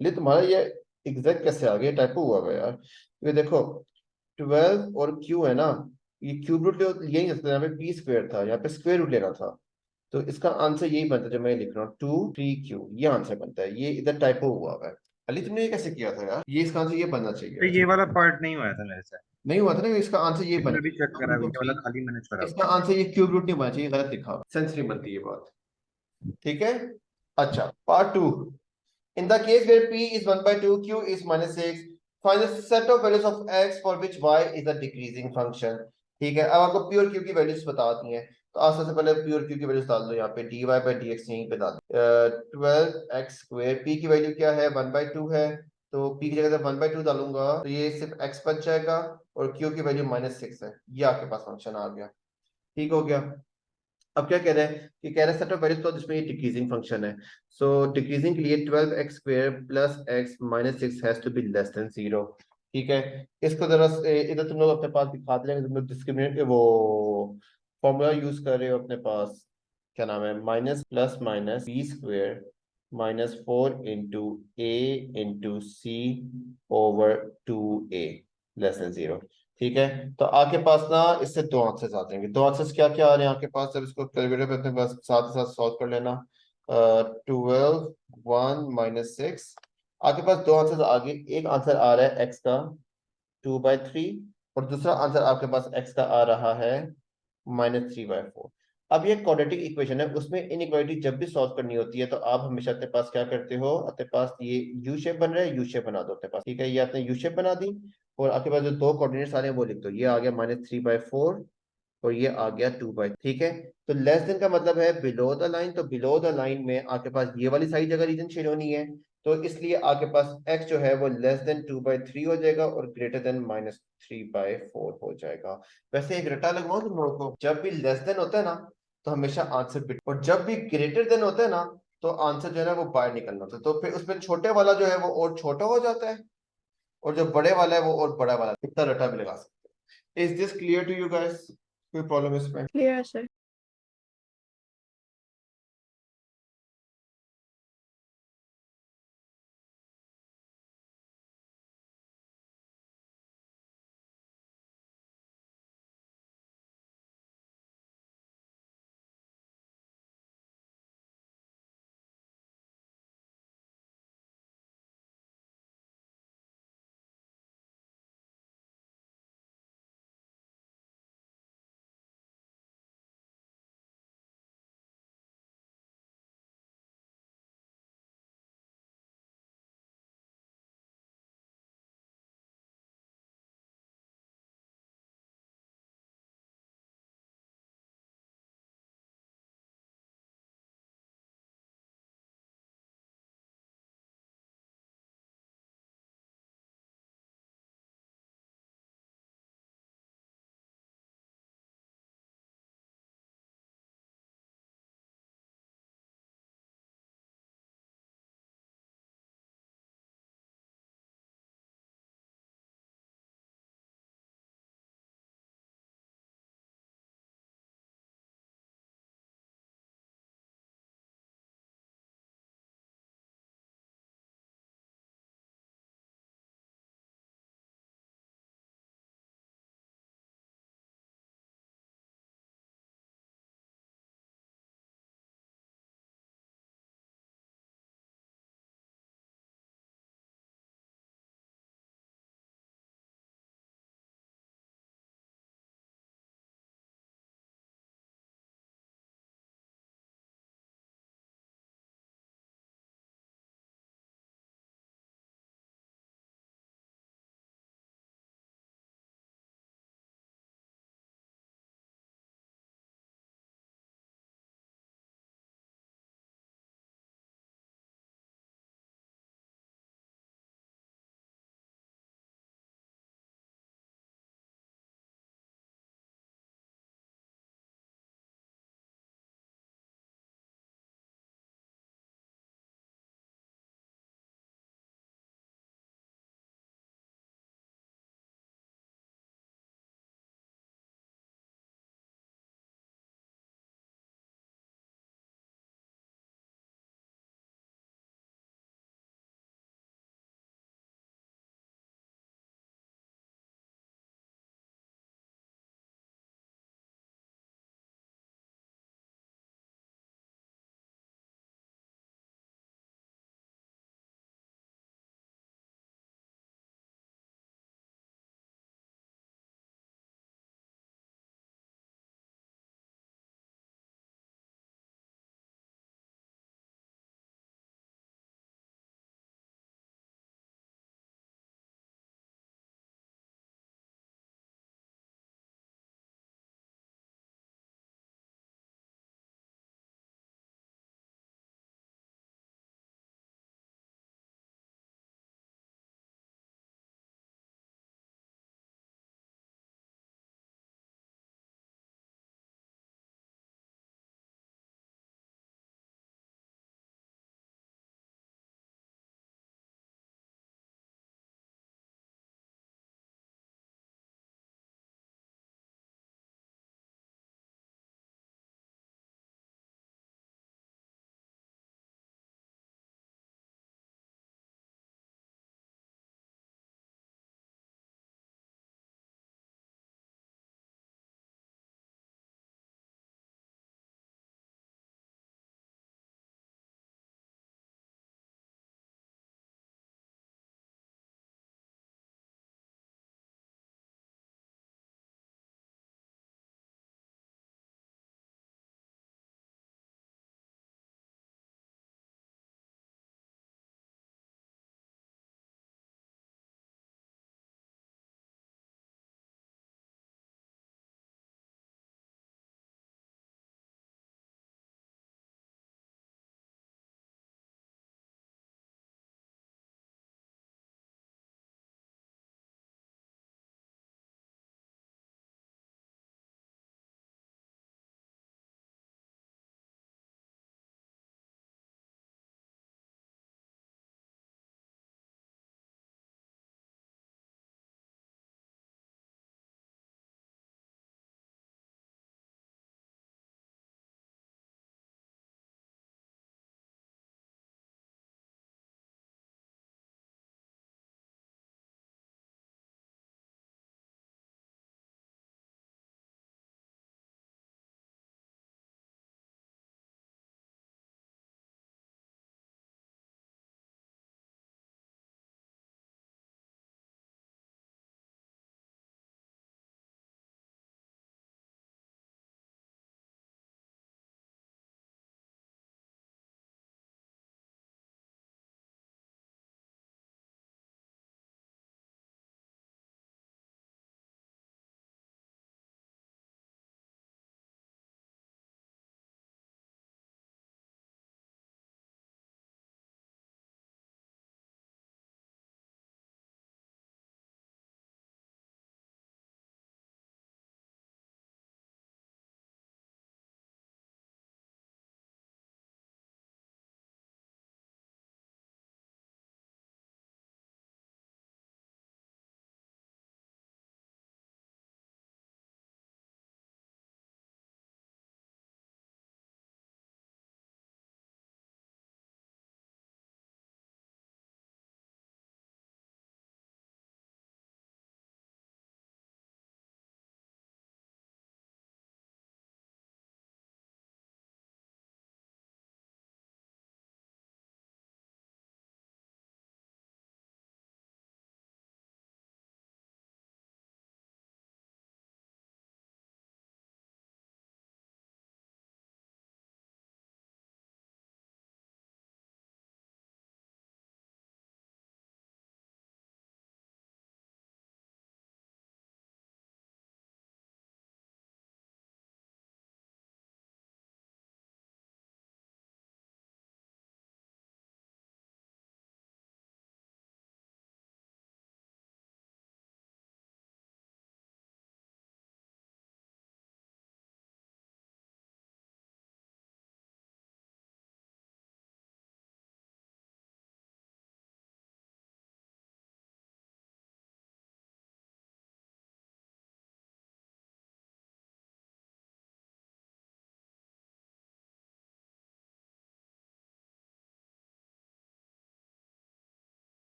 ले तुम्हारा ये एग्जैक्ट कैसे आ गया, टाइपो हुआ है यार। ये देखो 12 और क्यू है ना, ये क्यूब रूट लिया ही नहीं सकता, यहाँ पे p स्क्वायर था, यहाँ पे स्क्वायर रूट लेना था। तो इसका आंसर यही बनता है जो मैं लिख रहा हूँ 2 3Q, ये आंसर बनता है। ये इधर टाइपो हुआ है। अली तुमने ये कैसे किया था यार? ये इसका आंसर ये बनना तो चाहिए। ये वाला पार्ट नहीं हुआ था मेरे से। नहीं हुआ था ना, इसका आंसर ये मैंने बनना अभी चेक करा, चाहिए। ये वाला खाली मैंने छोड़ा इसका हुआ आंसर ये क्यूब रूट नहीं बनना चाहिए, गलत लिखा हुआ, सेंस नहीं बनती ये बात। ठीक है। अच्छा, part 2। In the case where p is 1 by 2, q is minus 6, find the set of values of x for which y is a decreasing function। ठीक है, अब आपको p और q की वैल्यूज बता दी हैं, तो आप सबसे पहले p और q की वैल्यूज डाल दो यहाँ पे, dy by dx यहीं पे डाल दो। 12x स्क्वायर, p की वैल्यू क्या है 1 by 2 है, तो p की जगह 1 by 2 डालूंगा तो ये सिर्फ x बच जाएगा, और q की वैल्यू -6 है, ये आपके पास फंक्शन आ गया। ठीक हो गया। अब क्या कह रहे हैं कि कह रहे हैं सेट ऑफ वैल्यूज तो जिसमें ये डिक्रीजिंग फंक्शन है, सो डिक्रीजिंग के लिए 12x square plus x minus 6 has to be less than 0। ठीक है, इसको जरा इधर तुम लोग अपने पास दिखा दे, तुम लोग डिस्क्रिमिनेट वो फॉर्मूला यूज कर रहे हो अपने पास, क्या नाम है, minus plus minus B square -4 into A into C over 2a less than 0। ठीक है, तो आपके पास ना इससे दो आंसर्स आ जाएंगे। दो आंसर्स क्या क्या आ रहे हैं आपके पास, जब इसको कैलकुलेटर पे अपने पास साथ ही साथ सॉल्व कर लेना। 12 1 -6, आपके पास दो आंसर्स आ गए। एक आंसर आ रहा है x का 2/3, और दूसरा आंसर आपके पास x का आ रहा है -3/4। अब ये क्वाड्रेटिक इक्वेशन है, उसमें इनइक्वालिटी जब भी सॉल्व करनी होती है तो आप हमेशा अपने पास क्या करते हो, अपने पास ये यू शेप बन रहा है, यू शेप बना दो अपने पास। ठीक है, ये आपने यू शेप बना दी, और आपके पास जो दो कोऑर्डिनेट्स आ रहे हैं वो लिख दो, ये आ गया -3/4 और ये आ गया 2/3। ठीक है, तो लेस देन का मतलब है बिलो द लाइन, तो बिलो द लाइन में आपके पास ये वाली सारी जगह रीजन शेड होनी है, तो इसलिए आपके पास x जो है वो लेस देन 2/3 हो जाएगा और ग्रेटर देन -3/4 हो जाएगा। वैसे एक रटा लगवाऊं तुम लोगों को, जब भी लेस देन होता है ना तो हमेशा आंसर बिट, और जब भी ग्रेटर देन होता है ना तो आंसर जो है ना वो बाहर निकलना होता है, तो फिर उसमें छोटे वाला जो है वो और छोटा हो जाता है, और जो बड़े वाला है वो और बड़ा वाला, इतना रटा भी लगा सकते हैं। Is this clear to you guys? कोई प्रॉब्लम इसमें? Clear, sir.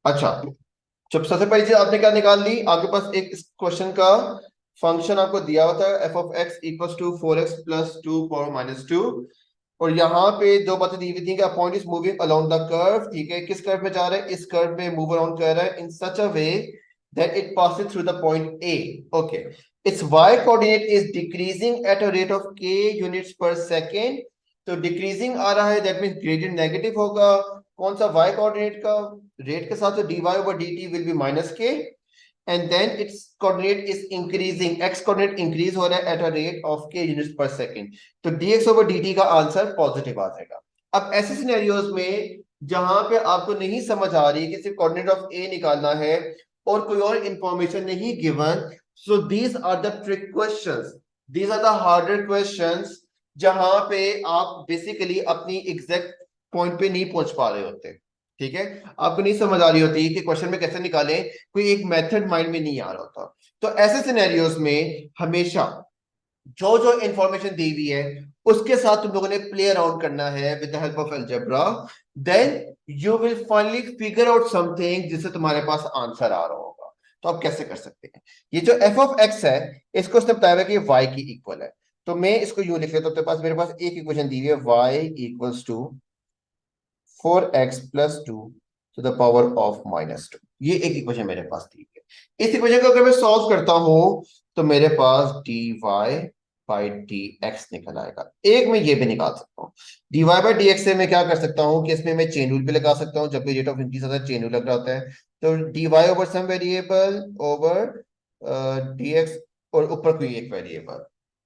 अच्छा, जब सबसे पहली चीज आपने क्या निकाल ली, आपके पास एक क्वेश्चन का फंक्शन आपको दिया हुआ था f of x equal to 4x plus 2 power minus 2, और यहाँ पे दो बातें दी हुई थी कि point is moving along the curve, ठीक है, किस कर्व में जा रहा है, इस कर्व में मूव अराउंड कर रहा है in such a way that it passes through the point A. Okay, its y coordinate is decreasing at a rate of k units per second. तो डिक्रीजिंग आ रहा है, दैट मींस ग्रेडियंट नेगेटिव होगा। कौन सा y कोऑर्डिनेट का, rate के साथ, तो dy over dt will be minus k, and then its coordinate is increasing, x coordinate increase हो रहा है at a rate of k units per second, तो dx over dt का आंसर पॉजिटिव आ जाएगा। अब ऐसे सिनेरियोज में जहां पे आपको नहीं समझ आ रही कि सिर्फ कोऑर्डिनेट ऑफ a निकालना है और कोई और इंफॉर्मेशन नहीं given, so these are the trick questions, these are the harder questions, जहां पे आप बेसिकली अपनी एग्जैक्ट पॉइंट पे नहीं पहुंच पा रहे होते, ठीक है, आपको नहीं समझ आ रही होती कि क्वेश्चन में कैसे निकालें, कोई एक मेथड माइंड में नहीं आ रहा होता। तो ऐसे सिनेरियोज में हमेशा जो जो इंफॉर्मेशन दी हुई है उसके साथ तुम लोगों ने प्ले अराउंड करना है with the help of algebra, then you will finally figure out something जिससे तुम्हारे पास आंसर आ रहा होगा। तो आप कैसे कर सकते हैं, ये जो एफ ऑफ एक्स है इसको उसने बताया कि वाई की इक्वल है, तो मैं इसको यूं लिख लेता हूं, मेरे पास एक इक्वेशन दी हुई है y equals to 4x plus 2 to the power of minus 2, ये एक इक्वेशन मेरे पास दी है। इस इक्वेशन को अगर मैं सॉल्व करता हूं तो मेरे पास dy बाई dx निकल आएगा। एक मैं ये भी निकाल सकता हूँ, dy बाई dx से मैं क्या कर सकता हूँ कि इसमें मैं चेन रूल भी लगा सकता हूँ, जब भी रेट ऑफ इंक्रीज होता है चेन रूल लग रहा होता है, तो dy over some variable over dx और ऊपर कोई एक वेरिएबल,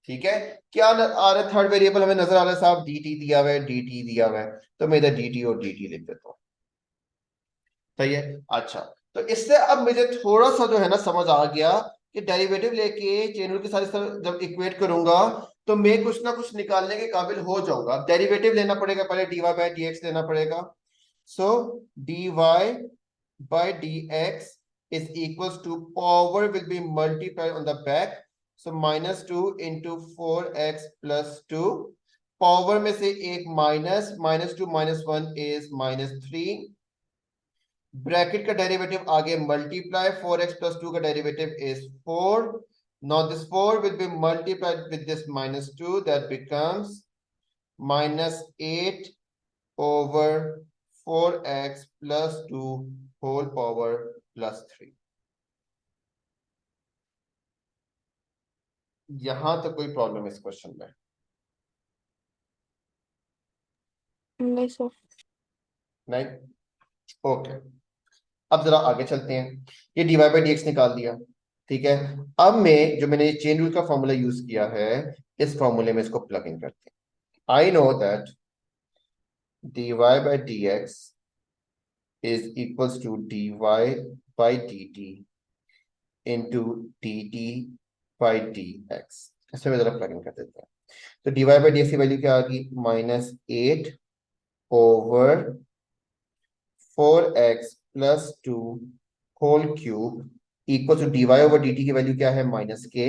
ठीक है। क्या आ रहा है थर्ड वेरिएबल, हमें नजर आ रहा है साहब dt दिया हुआ है, dt दिया हुआ है, तो मैं इधर dt और dt लिख देता हूँ, सही है। अच्छा, तो इससे अब मुझे थोड़ा सा जो है ना समझ आ गया कि डेरिवेटिव लेके चेन रूल के साथ इस तरह जब इक्वेट करूंगा तो मैं कुछ ना कुछ निकालने के काबिल हो जाऊंगा। डेरिवेटिव लेना पड़ेगा, पहले dy बाई dx लेना पड़ेगा, so dy by dx is equals to power will be multiplied on the back, so minus 2 into 4x plus 2, power में से एक minus, minus 2 minus 1 is minus 3, bracket का डेरिवेटिव आगे मल्टीप्लाई, 4x plus 2 का derivative is 4, now this 4 will be multiplied with this minus 2, that becomes minus 8 over 4x plus 2 whole power plus 3। यहां तक कोई problem इस क्वेश्चन में? नहीं sir. नहीं, ओके। अब जरा आगे चलते हैं, ये dy बाई dx निकाल दिया, ठीक है। अब मैं जो मैंने चेन रूल का फॉर्मूला यूज किया है इस फॉर्मूले में इसको प्लग इन करते हैं। आई know that dy by dx is equals to dy by dt into dt by dx, इसमें जरा प्लग इन कर देते हैं। तो dy बाई dx की वैल्यू क्या आ गई, minus 8 over 4x plus 2 whole cube equal to dy over dt की वैल्यू क्या है, minus k,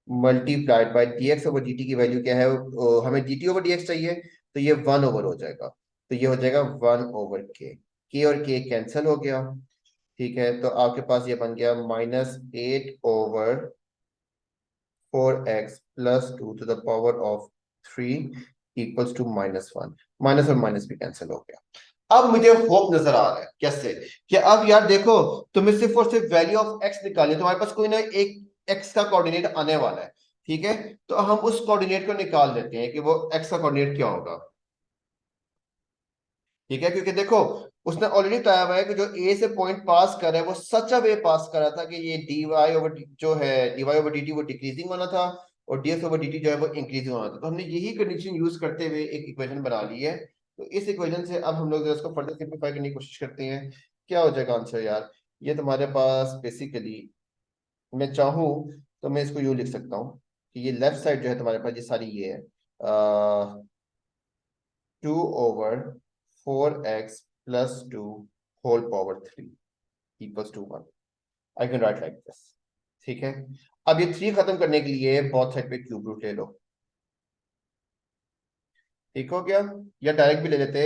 multiplied by dx over dt की वैल्यू क्या है, हमें dt ओवर dx चाहिए, तो ये 1 ओवर हो जाएगा, तो ये हो जाएगा 1 ओवर के और के कैंसिल हो गया, ठीक है। तो आपके पास ये बन गया minus 8 over 4x plus 2 to the power of 3 equals to minus 1, minus और माइनस भी कैंसिल हो गया। अब मुझे होप नजर आ रहा है कैसे, कि अब यार देखो तुम्हें सिर्फ और सिर्फ वैल्यू ऑफ x निकालनी है, तुम्हारे पास कोई ना एक x का कोऑर्डिनेट आने वाला है, ठीक है, तो हम उस कोऑर्डिनेट को निकाल लेते हैं कि वो x का कोऑर्डिनेट क्या होगा, ठीक है, क्योंकि देखो उसने ऑलरेडी बताया हुआ है कि जो ए से पॉइंट पास कर रहा है वो सच अ वे पास कर रहा था कि ये dy ओवर जो है dy ओवर dt वो डिक्रीजिंग होना था और dx ओवर dt जो है वो इंक्रीजिंग होना था, तो हमने यही कंडीशन यूज करते हुए एक इक्वेशन बना ली है। तो इस इक्वेशन से अब हम लोग इसको फर्दर सिंपलीफाई करने की कोशिश करते हैं, क्या हो जाएगा आंसर यार, ये तुम्हारे पास बेसिकली, मैं चाहूँ तो मैं इसको यूं लिख सकता हूँ कि ये लेफ्ट साइड जो है तुम्हारे पास ये सारी ये है 2 over 4x plus 2 whole power 3 equals to 1, I can write like this, ठीक है। अब ये 3 खत्म करने के लिए बहुत साइड पे क्यूब रूट ले लो, ठीक हो गया, या डायरेक्ट भी ले लेते,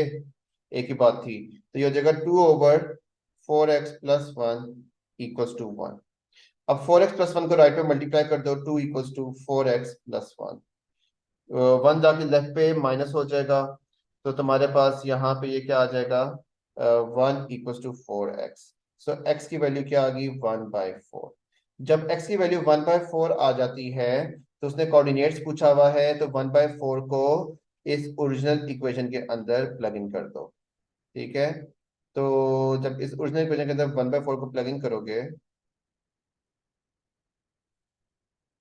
एक ही बात थी, तो ये हो जाएगा 2 over 4x plus 1 equals to 1. अब 4x plus 1 को राइट पे मल्टीप्लाई कर दो, 2 equals to 4x plus 1. 1 जाके लेफ्ट पे माइनस हो जाएगा, तो तुम्हारे पास यहाँ पे ये क्या आ जाएगा, 1 equals to 4x. So x की वैल्यू क्या आ गई, 1/4. जब x की वैल्यू 1/4 आ जाती है तो उसने कोऑर्डिनेट्स पूछा हुआ है, तो 1/4 को इस ओरिजिनल इक्वेशन के अंदर प्लग इन कर दो. ठीक है, तो जब इस ओरिजिनल इक्वेशन के अंदर 1/4 को प्लग इन करोगे,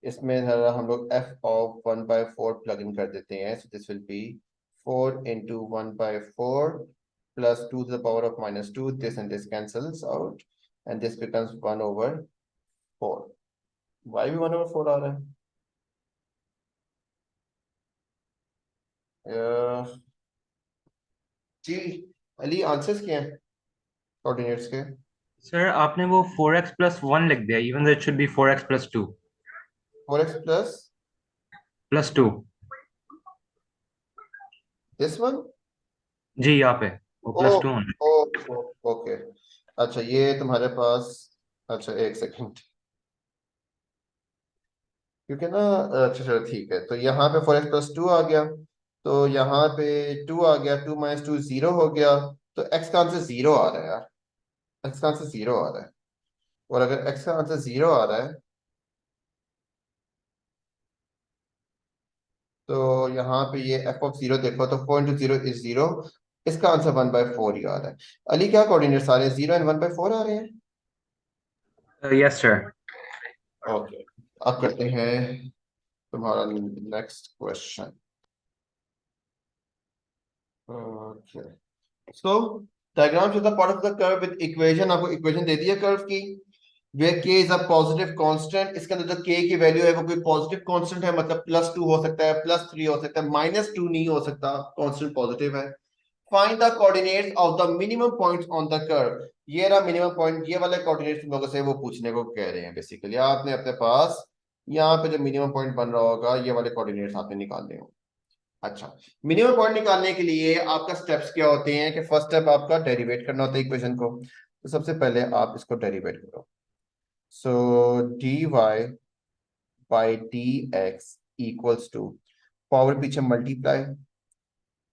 इसमें जरा हम लोग f of 1/4 प्लग इन कर देते हैं. सो this will B 4 into 1/4 plus 2 to the power of -2. This and this cancels out and this becomes 1/4. Why भी 1/4 आ रहा है? जी अली, आंसर्स क्या हैं कोऑर्डिनेट्स के? सर आपने वो 4x plus 1 लिख दिया, even though it should be 4x plus 2. 4x plus Plus 2. this one? जी यहाँ पे वो ओ plus 2 होना है. ओ ओके. अच्छा ये तुम्हारे पास, अच्छा एक सेकंड, क्योंकि ना, अच्छा चलो ठीक है, तो यहाँ पे 4x plus 2 आ गया, तो यहाँ पे 2 आ गया, 2 minus 2 0 हो गया, तो x का आंसर 0 आ रहा है यार. x का आंसर 0 आ रहा है, और अगर x का आंसर 0 आ रहा है तो यहाँ पे ये f of 0 देखो, तो 4 into 0 is 0. इसका आंसर 1/4 ही आ रहा है. अली क्या कोऑर्डिनेट्स आ रहे हैं, 0 and 1/4 आ रहे हैं? Yes sir. ओके, अब करते हैं तुम्हारा next question. Okay, so diagram shows the part of the curve with equation. आपको इक्वेशन दे दी है कर्व की, where k is a positive constant. इसके अंदर जो k की वैल्यू है वो कोई पॉजिटिव कांस्टेंट है, मतलब +2 हो सकता है, +3 हो सकता है, -2 नहीं हो सकता, कांस्टेंट पॉजिटिव है. Find the coordinates of the minimum points on the curve. ये रहा मिनिमम पॉइंट, ये वाले कोऑर्डिनेट्स तुम लोगों से वो पूछने को कह रहे हैं. बेसिकली आपने अपने पास यहाँ पे जो मिनिमम पॉइंट बन रहा होगा, ये वाले कोऑर्डिनेट्स आपने निकालने होंगे. अच्छा, मिनिमम पॉइंट निकालने के लिए आपका स्टेप्स क्या होते हैं कि फर्स्ट स्टेप आपका डेरिवेट करना होता है इक्वेशन को. तो सबसे पहले आप इसको डेरिवेट करो. सो dy by dx equals to, power पीछे मल्टीप्लाई,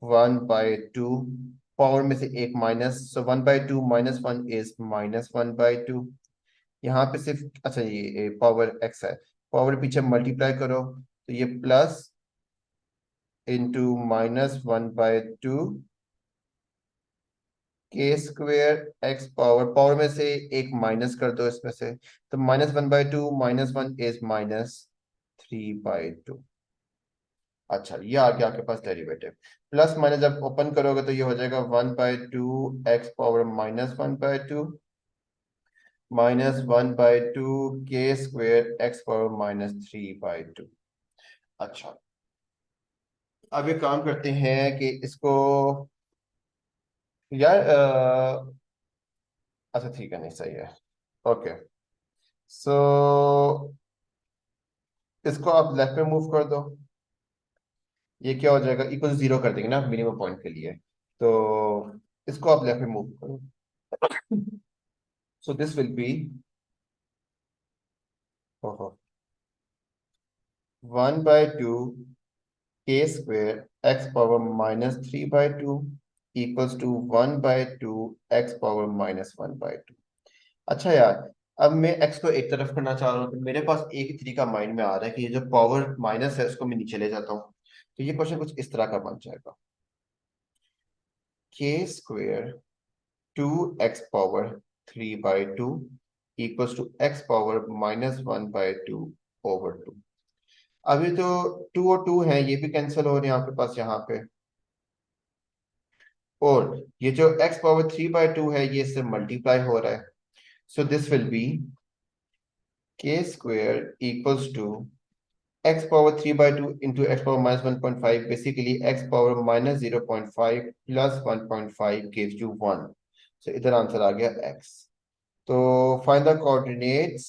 1/2, पावर में से एक माइनस, सो 1/2 -1 इज -1/2. यहाँ पे सिर्फ, अच्छा ये पावर x है, पावर पीछे मल्टीप्लाई करो तो ये प्लस इंटू -1/2 के स्क्वेयर x पावर, पावर में से एक माइनस कर दो इसमें से, तो -1/2 -1 इज -3/2. अच्छा, ये आ गया आपके पास डेरिवेटिव. प्लस माइनस जब ओपन करोगे तो ये हो जाएगा 1/2 x पावर -1/2 -1/2 के स्क्वेयर x पावर -3/2. अच्छा, अब ये काम करते हैं कि इसको, यार अच्छा ठीक है, नहीं सही है. ओके, सो इसको आप लेफ्ट में मूव कर दो. ये क्या हो जाएगा, इक्वल 0 कर देंगे ना मिनिमम पॉइंट के लिए, तो इसको आप लेफ्ट में मूव करो. So this will be 1/2 k square x power -3/2 equals to 1/2 x power -1/2. अच्छा यार, अब मैं x को एक तरफ करना चाह रहा हूँ, तो मेरे पास एक ही तरीका माइंड में आ रहा है कि ये जो पावर माइनस है उसको मैं नीचे ले जाता हूँ. तो ये क्वेश्चन कुछ इस तरह का बन जाएगा, k square 2x power 3/2 equals to x power -1/2 over 2. अभी तो 2 और 2 है, ये भी कैंसिल हो रहे हैं आपके पास यहाँ पे, और ये जो x पावर 3/2 है ये इससे मल्टीप्लाई हो रहा है. So this will be k square equals to x power 3/2 into x power -1.5, basically x power -0.5 plus 1.5 gives you 1. So इधर आंसर आ गया x. तो find the coordinates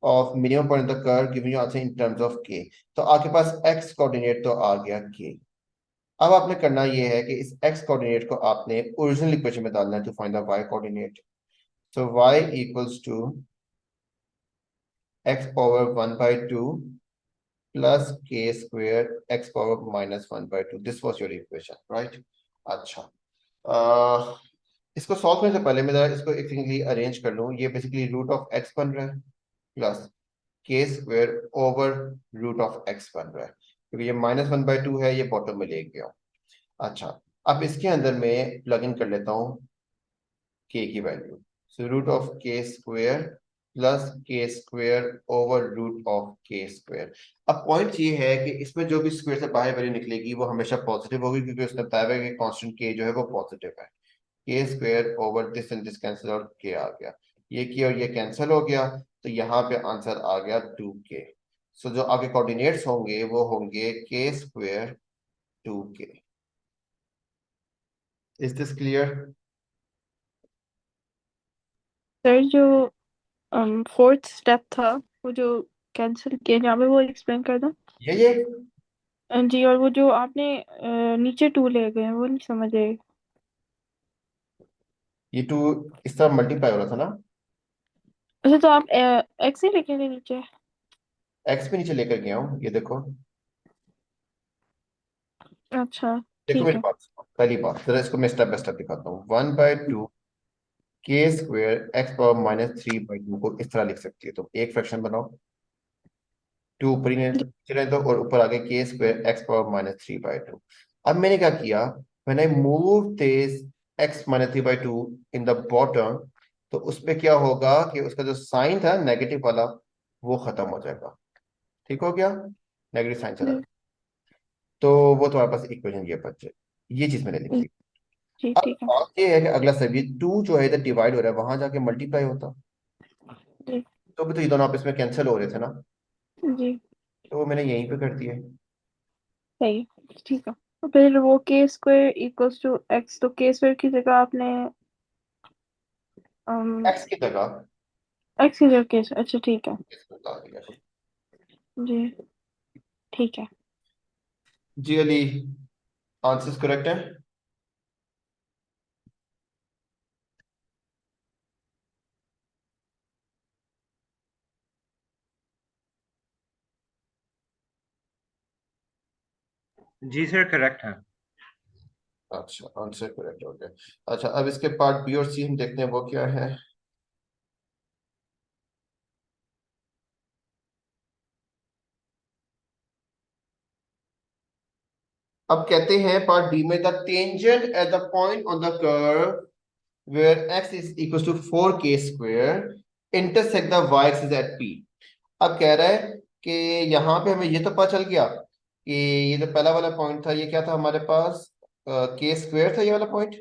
of minimum point of the curve giving you answer in terms of k. तो आपके पास x coordinate तो आ गया k. अब आपने करना ये है कि इस x कोऑर्डिनेट को आपने ओरिजिनल इक्वेशन में डालना है to find the y coordinate. So y equals to x power 1 by 2 plus k square x power minus 1 by 2. This was your equation, right? अच्छा, इसको सॉल्व करने से पहले मैं जरा इसको एक सिंगली अरेंज कर लूं। ये बेसिकली रूट ऑफ एक्स बन रहा है plus k square over root of x बन रहा है, क्योंकि ये माइनस 1 by 2 है, ये बॉटम में ले गया। अच्छा, अब इसके अंदर मैं प्लग इन कर लेता हूँ के की वैल्यू। सो रूट ऑफ के square plus k square over root of के स्क्वायर। अब पॉइंट ये है कि इसमें जो भी स्क्वायर से बाहर वैल्यू निकलेगी वो हमेशा पॉजिटिव होगी, क्योंकि उसने बताया है कि कांस्टेंट के जो है वो पॉजिटिव है। के square over this and this cancel और के आ गया, ये के और ये कैंसिल हो गया, तो यहाँ पे आंसर आ गया 2k। सो जो आगे कोऑर्डिनेट्स होंगे वो होंगे के square 2k। Is this clear? Sir जो फोर्थ स्टेप था, वो जो कैंसिल किया यहाँ पे, वो एक्सप्लेन कर दो। ये जी, और वो जो आपने नीचे 2 ले गए, वो नहीं समझ आई। ये 2 इस तरह मल्टीप्लाई हो रहा था ना, अच्छा, तो आप एक्स ही लेके गए नीचे? एक्स पे नीचे लेकर गया हूँ, ये देखो। अच्छा, देखो ठीक मेरी है। बात सुनो, पहली बात जरा इसको मैं स्टेप बाय स्टेप दिखाता हूँ। 1 by 2 के square x power minus 3 by 2 को इस तरह लिख सकती है, तो एक फ्रैक्शन बनाओ, 2 ऊपर ही नीचे रहने दो और ऊपर आगे के square x power minus 3 by 2। अब मैंने क्या किया, when I move this x minus 3 by 2 in the bottom, तो उसमें क्या होगा कि उसका जो साइन था नेगेटिव वाला वो खत्म हो जाएगा। ठीक हो गया, नेगेटिव साइन चला जी, गया, तो वो तुम्हारे पास इक्वेशन ये बच जाए। ये चीज मैंने लिख दी। जी, अब ठीक है। बात ये है कि अगला स्टेप, ये 2 जो है इधर डिवाइड हो रहा है, वहां जाके मल्टीप्लाई होता, जी, तो भी तो ये दोनों आपस में कैंसिल हो रहे थे ना, जी, तो वो मैंने यहीं पे कर दिए। सही है, ठीक है। तो फिर वो के स्क्वायर इक्वल्स टू एक्स, तो के स्क्वायर की जगह आपने एक्स की जगह एक्स की जगह के, अच्छा ठीक है। इसको डाल दिया। जी, ठीक है। जी अली, आंसर्स करेक्ट है। जी सर, करेक्ट है। अच्छा, आंसर करेक्ट हो गया। अच्छा, अब इसके पार्ट बी और सी हम देखते हैं वो क्या है। अब कहते हैं पार्ट बी में, the tangent at the point on the curve where x is equals to 4k square intersect the y axis at p। अब कह रहा है कि यहाँ पे हमें ये तो पता चल गया कि ये जो पहला वाला पॉइंट था, ये क्या था हमारे पास, के स्क्वायर था ये वाला पॉइंट,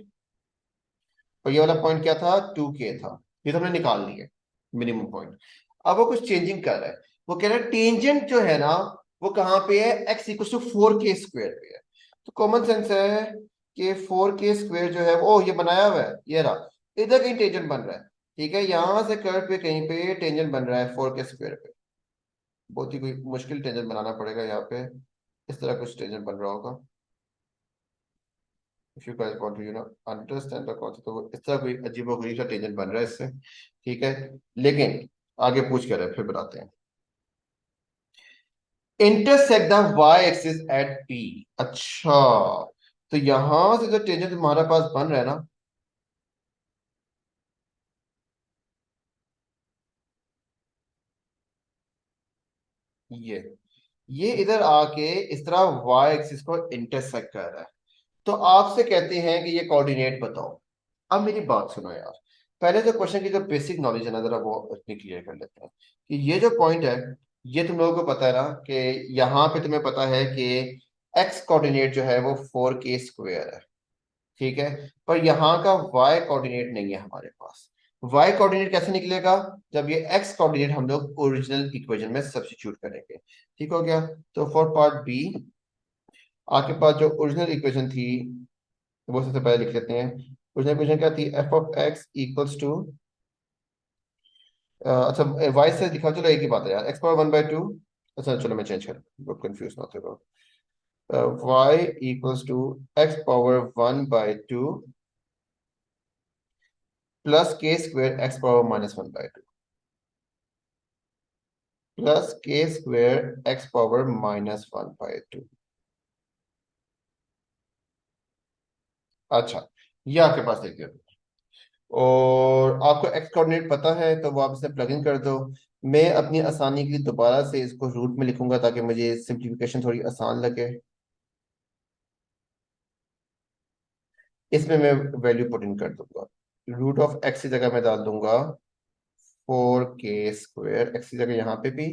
और ये वाला पॉइंट क्या था, 2k था। ये तो हमने निकाल लिया मिनिमम पॉइंट। अब वो कुछ चेंजिंग कर रहा है, वो कह रहा है टेंजेंट जो है ना वो कहाँ पे है, x equal to 4k square पे है। तो कॉमन सेंस है कि 4k स्क्वायर जो है वो ये बनाया हुआ है, ये रहा, इधर कहीं टेंजेंट बन रहा है। ठीक है, यहां से कर्व पे कहीं पे टेंजेंट बन रहा है 4k स्क्वायर पे। बहुत ही कोई मुश्किल टेंजेंट बनाना पड़ेगा यहाँ पे, इस तरह कुछ टेंजेंट बन रहा होगा। If you guys want to understand the concept, तो इस तरह कोई अजीबोगरीब सा टेंजेंट बन रहा है इससे। ठीक है, लेकिन आगे पूछ कर फिर बताते हैं। Intersect the y axis at p. अच्छा, तो यहां से जो टेंजेंट तुम्हारे पास बन रहा है ना, ये इधर आके इस तरह वाई एक्सिस को इंटरसेक्ट कर रहा है। तो आपसे कहते हैं कि ये कोऑर्डिनेट बताओ। अब मेरी बात सुनो यार, पहले तो क्वेश्चन की जो बेसिक नॉलेज है ना, जरा वो अपनी क्लियर कर लेते हैं कि ये जो पॉइंट है, ये तुम लोगों को पता है ना कि यहाँ पे तुम्हें पता है कि एक्स कोऑर्डिनेट जो है वो 4k स्क्वायर है। ठीक है, पर यहाँ का वाई कोऑर्डिनेट नहीं है हमारे पास। वाई कोऑर्डिनेट कैसे निकलेगा, जब ये एक्स कोऑर्डिनेट हम लोग ओरिजिनल इक्वेशन में सब्स्टिट्यूट करेंगे। ठीक हो गया, तो फॉर पार्ट बी आपके पास जो ओरिजिनल इक्वेशन थी वो सबसे पहले लिख लेते हैं। ओरिजिनल इक्वेशन क्या थी, f of x equals to, अच्छा वाई से दिखा, चलो एक ही बात है यार, एक्स पावर 1 by 2। अच्छा चलो मैं चेंज कर, कंफ्यूज ना हो, y equals to x power 1 by 2 plus k square x power -1/2 plus k square x power -1/2। अच्छा, ये आपके पास देखिए, और आपको एक्स कोऑर्डिनेट पता है तो वो आप इसे प्लग इन कर दो। मैं अपनी आसानी के लिए दोबारा से इसको रूट में लिखूंगा ताकि मुझे सिंप्लीफिकेशन थोड़ी आसान लगे। इसमें मैं वैल्यू पुट इन कर दूंगा। रूट ऑफ एक्स की जगह मैं डाल दूंगा 4k² एक्स की जगह यहाँ पे भी,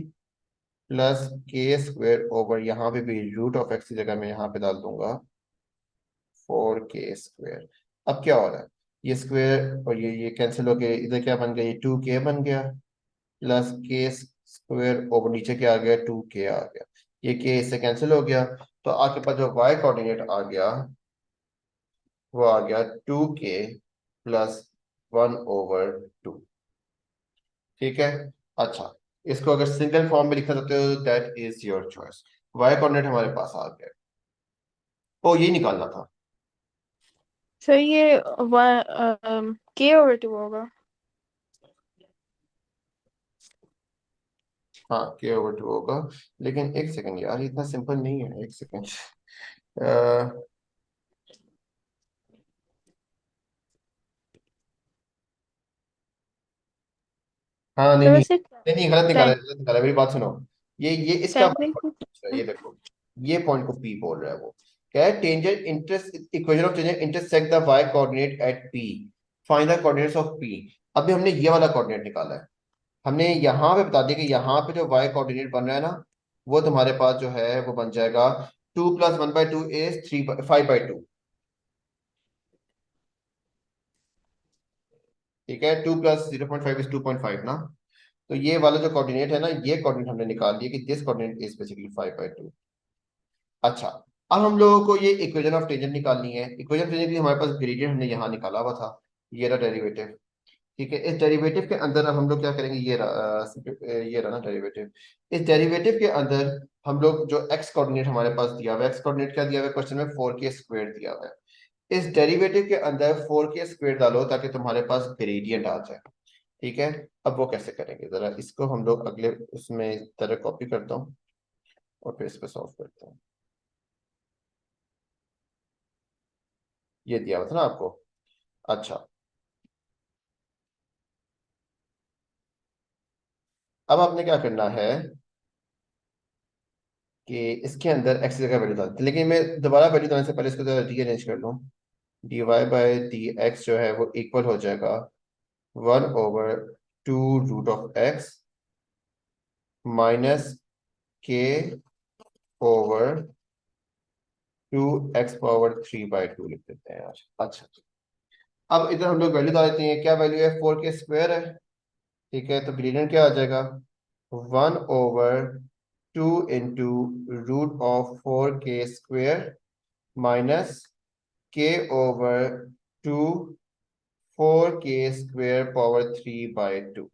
प्लस k² ओवर यहाँ पे भी रूट ऑफ एक्स की जगह मैं यहाँ पे डाल दूंगा 4k²। अब क्या हो रहा है, ये स्क्वायर और ये कैंसिल हो गए, इधर क्या बन गया, ये 2k बन गया, प्लस k² ओवर नीचे क्या आ गया, 2k आ गया। ये k इससे कैंसिल हो गया, तो आपके पास जो y कोऑर्डिनेट आ गया वो आ गया 2k प्लस 1/2। ठीक है। अच्छा, इसको अगर सिंगल फॉर्म में लिखना चाहते हो that is your choice. y coordinate हमारे पास आ गया, ओ यही निकालना था। सर ये k/2 होगा। हाँ k/2 होगा, लेकिन एक सेकंड यार, ये इतना सिंपल नहीं है, एक सेकंड। हाँ नहीं तो नहीं वैसे नहीं नहीं, गलत निकाला, मेरी बात सुनो। ये इसका सैंपलिंग ये देखो, ये पॉइंट को P बोल रहा है वो। क्या है, tangent interest equation of tangent intersect the y coordinate at P, find the coordinates of P। अभी हमने ये वाला कोऑर्डिनेट निकाला है, हमने यहाँ पे बता दिया कि यहाँ पे जो y कोऑर्डिनेट बन रहा है ना, वो तुम्हारे पास जो है वो बन जाएगा 2 + 1/2 इज 5/2। ठीक है, 2 + 0.5 इज 2.5 ना। तो ये वाला जो कोऑर्डिनेट है ना, ये कोऑर्डिनेट हमने निकाल लिया कि दिस कोऑर्डिनेट इज बेसिकली 5/2। अच्छा, अब हम लोगों को ये इक्वेशन ऑफ टेंजेंट निकालनी है। इक्वेशन ऑफ टेंजेंट के लिए हमारे पास ग्रेडियंट हमने यहाँ निकाला हुआ था, ये रहा डेरिवेटिव। ठीक है, इस डेरिवेटिव के अंदर अब हम लोग क्या करेंगे, ये रहा ना डेरिवेटिव। इस डेरिवेटिव के अंदर हम लोग जो एक्स कोऑर्डिनेट हमारे पास दिया हुआ है, एक्स कोऑर्डिनेट क्या दिया हुआ है क्वेश्चन में, 4k² दिया हुआ है। इस डेरिवेटिव के अंदर 4k² डालो ताकि तुम्हारे पास ग्रेडियंट आ जाए। ठीक है, अब वो कैसे करेंगे, जरा इसको हम लोग अगले उसमें इस तरह कॉपी करता हूँ और फिर इस पे सॉल्व करता हूँ। ये दिया हुआ था ना आपको। अच्छा, अब आपने क्या करना है कि इसके अंदर एक्स की जगह वैल्यू डालते, लेकिन मैं दोबारा वैल्यू डालने से पहले इसको जरा रीअरेंज कर लूँ। dy/dx जो है वो इक्वल हो जाएगा 1/2 रूट ऑफ एक्स माइनस के ओवर 2x⁻³ लिख देते हैं यार। अच्छा, अब इधर हम लोग वैल्यू डाल देते हैं, क्या वैल्यू है, 4k² है। ठीक है, तो ग्रेडियंट क्या आ जाएगा, 1/2 into root of 4k² minus k/2 4k² ⁻³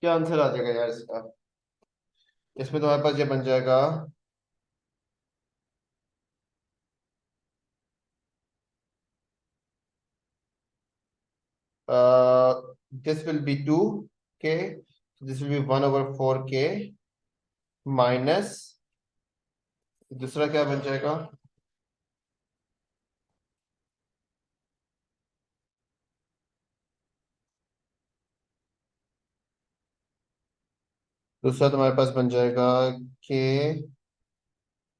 क्या आंसर आ जाएगा यार इसका। इसमें तुम्हारे पास ये बन जाएगा this will B 2k, this will B 1/4k minus, दूसरा क्या बन जाएगा, दूसरा तुम्हारे पास बन जाएगा k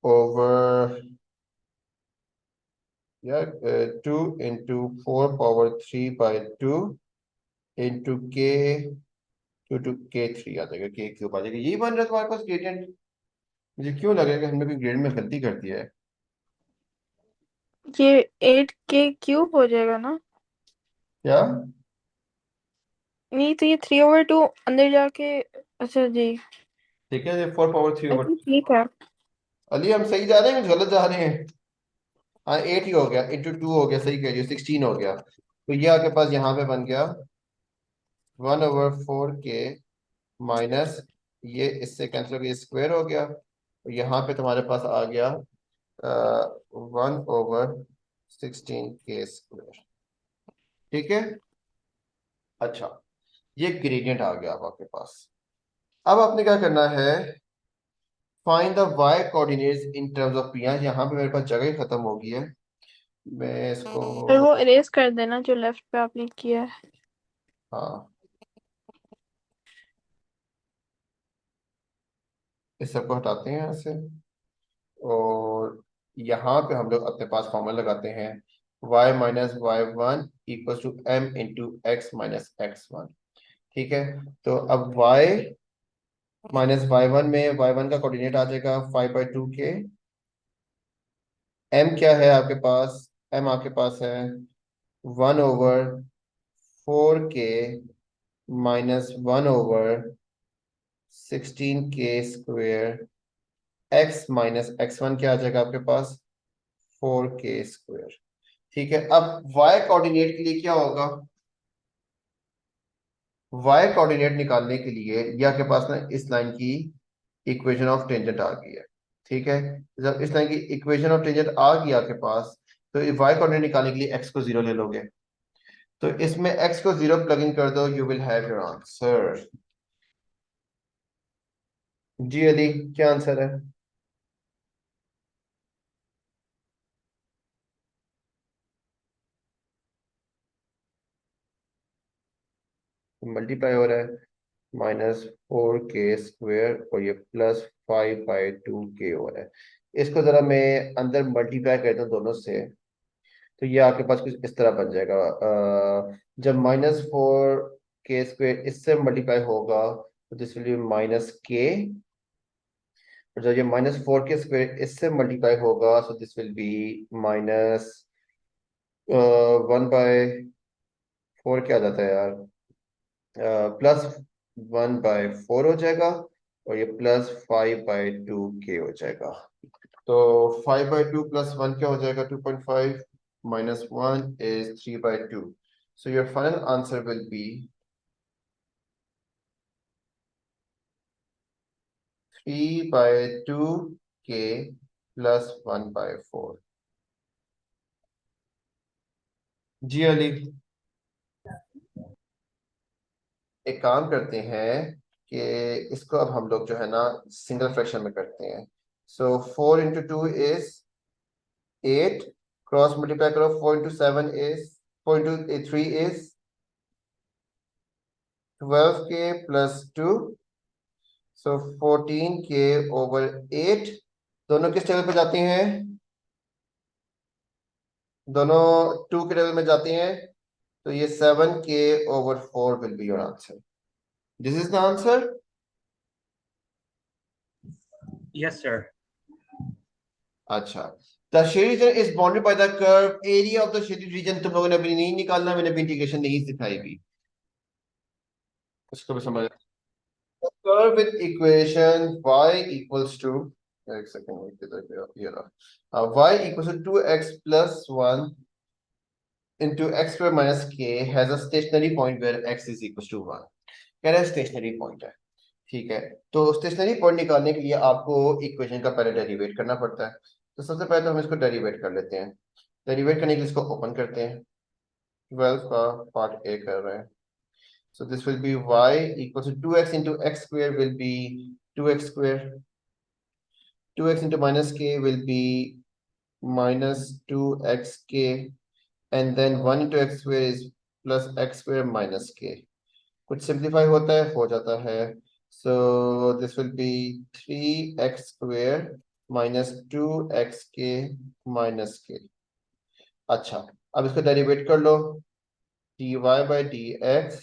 ओवर यार 2 इंटू 4⁻³ इंटू k 3 आ जाएगा, k³ आ जाएगा। यही बन रहा है तुम्हारे पास ग्रेडियंट। मुझे क्यों लगेगा कि हमने कोई ग्रेडियंट में गलती कर दिया है। ये 8k³ हो जाएगा ना। क्या, नहीं तो ये 3/2 अंदर जाके। अच्छा जी। ठीक है, 4⁻3/। अच्छा ठीक है। अली हम सही जा रहे हैं गलत जा रहे हैं। हाँ 8 ही हो गया, इंटू 2 हो गया, सही कह रही हो, 16 हो गया। तो ये आपके पास यहाँ पे बन गया 1/4k माइनस, ये इससे कैंसिल हो गया, स्क्वायर हो गया, और यहाँ पे तुम्हारे पास आ गया 1/16k²। ठीक है, अच्छा, ये ग्रेडियंट आ गया अब आपके पास। अब आपने क्या करना है, find the y coordinates in terms of p. यहाँ पे मेरे पास जगह ही खत्म हो गई है, मैं इसको, फिर वो इरेज कर देना जो लेफ्ट पे आपने किया है। हाँ, इस सबको हटाते हैं यहाँ से। और यहाँ पे हम लोग अपने पास फॉर्मूला लगाते हैं, y minus y one equal to m into x minus x one. ठीक है, तो अब y माइनस वाई वन में वाई वन का कोऑर्डिनेट आ जाएगा 5/2 के। m क्या है आपके पास, m आपके पास है 1/4 के -1/16 के square, x minus x one क्या आ जाएगा आपके पास 4 के स्क्वेयर। ठीक है, अब y कोऑर्डिनेट के लिए क्या होगा, y कोऑर्डिनेट निकालने के लिए ये आपके पास ना इस लाइन की इक्वेशन ऑफ टेंजेंट आ गई है। ठीक है, जब इस लाइन की इक्वेशन ऑफ टेंजेंट आ गई आपके पास, तो y कोऑर्डिनेट निकालने के लिए x को 0 ले लोगे, तो इसमें x को 0 प्लग इन कर दो, you will have your answer. जी अली, क्या आंसर है? मल्टीप्लाई हो रहा है -4 के स्क्वेयर और ये +5/2 के हो रहा है। इसको जरा मैं अंदर मल्टीप्लाई करता हूँ दोनों से, तो ये आपके पास कुछ इस तरह बन जाएगा। जब -4 के स्क्वेयर इससे मल्टीप्लाई होगा तो दिस विल बी -k, और जब ये -4 के स्क्वेयर इससे मल्टीप्लाई होगा सो दिस विल बी -1/4, क्या आ जाता है यार, +1/4 हो जाएगा, और ये +5/2 के हो जाएगा। तो 5/2 + 1 क्या हो जाएगा, 2.5, -1 is 3/2, so your final answer will be 3/2 k + 1/4। जी अली, एक काम करते हैं कि इसको अब हम लोग जो है ना सिंगल फ्रैक्शन में करते हैं। सो 4 × 2 is 8, क्रॉस मल्टीप्लाई करो, 4 × 3 is 12k + 2, सो 14k/8। दोनों किस टेबल पे जाते हैं, दोनों 2 के टेबल में जाते हैं, तो ये 7k/4 will be your answer. This is the answer. Yes, sir. अच्छा, the shade region is bounded by the curve area of the shaded region. तुम लोगों ने अभी नहीं निकालना, मैंने अभी इंटीग्रेशन नहीं सिखाई भी, उसको भी समझ। Curve with equation y equals to, एक सेकंड, इधर पे ये रहा, y equals to 2x + 1 into x square minus k has a stationary point where x is equals to 1। कह रहा है स्टेशनरी पॉइंट है। ठीक है, तो स्टेशनरी पॉइंट निकालने के लिए आपको इक्वेशन का पहले डेरिवेट करना पड़ता है। तो सबसे पहले तो हम इसको डेरिवेट कर लेते हैं। डेरिवेट करने के लिए इसको ओपन करते हैं, 12 का पार्ट ए कर रहे हैं। So this will be y equals to 2x into x square will be 2x square. 2x into minus k will be -2xk, and then 1 into x square is plus x square minus k। कुछ simplify होता है, हो जाता है। So this will be 3x square minus 2xk minus k। अच्छा, अब इसको derivative कर लो, dy/dx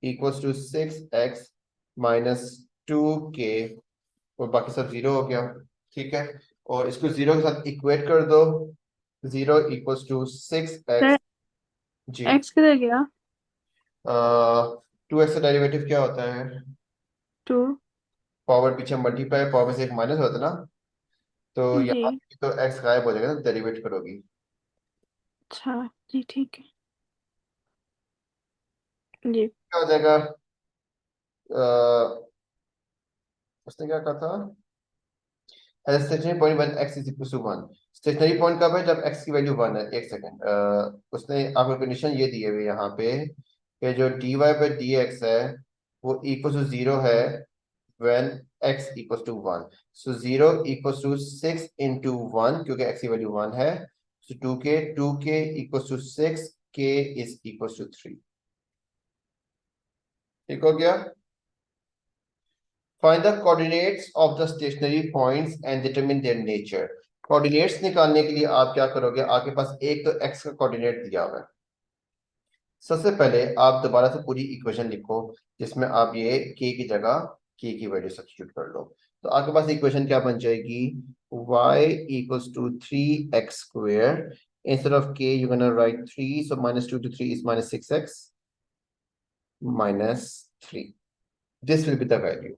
equals to 6x minus 2k, और बाकी सब 0 हो गया। ठीक है, और इसको 0 के साथ इक्वेट कर दो, 0 equals to 6x। Sir ji, x किधर गया? 2x का डेरिवेटिव क्या होता है, 2। पावर पीछे मल्टीप्लाई, पावर में से एक माइनस होता है ना, तो जी यहाँ पे तो x गायब हो जाएगा ना, डेरिवेट करोगी। अच्छा, जी ठीक है जी। क्या हो जाएगा, अ, उसने क्या कहा था, stationary point when x is equal to 1। Stationary point कब है, जब x की वैल्यू 1 है। एक सेकंड, उसने आपको कंडीशन ये दी है यहाँ पे कि जो dy by dx है वो इक्वल टू 0 है when x equals to 1. So 0 equals to 6 into 1 क्योंकि x की वैल्यू 1 है. So 2k equals to 6, k is equals to 3. ठीक हो गया? Find the coordinates of the stationary points and determine their nature. Coordinates निकालने के लिए आप क्या करोगे? आपके पास एक तो x का कोऑर्डिनेट दिया हुआ है. सबसे पहले आप दोबारा से पूरी इक्वेशन लिखो जिसमें आप ये k की जगह k की वैल्यू सब्स्टिट्यूट कर लो. तो आपके पास इक्वेशन क्या बन जाएगी? y equals to 3x square. Instead of k you're gonna write 3, so minus 2 to 3 is minus 6x minus 3. This will be the value.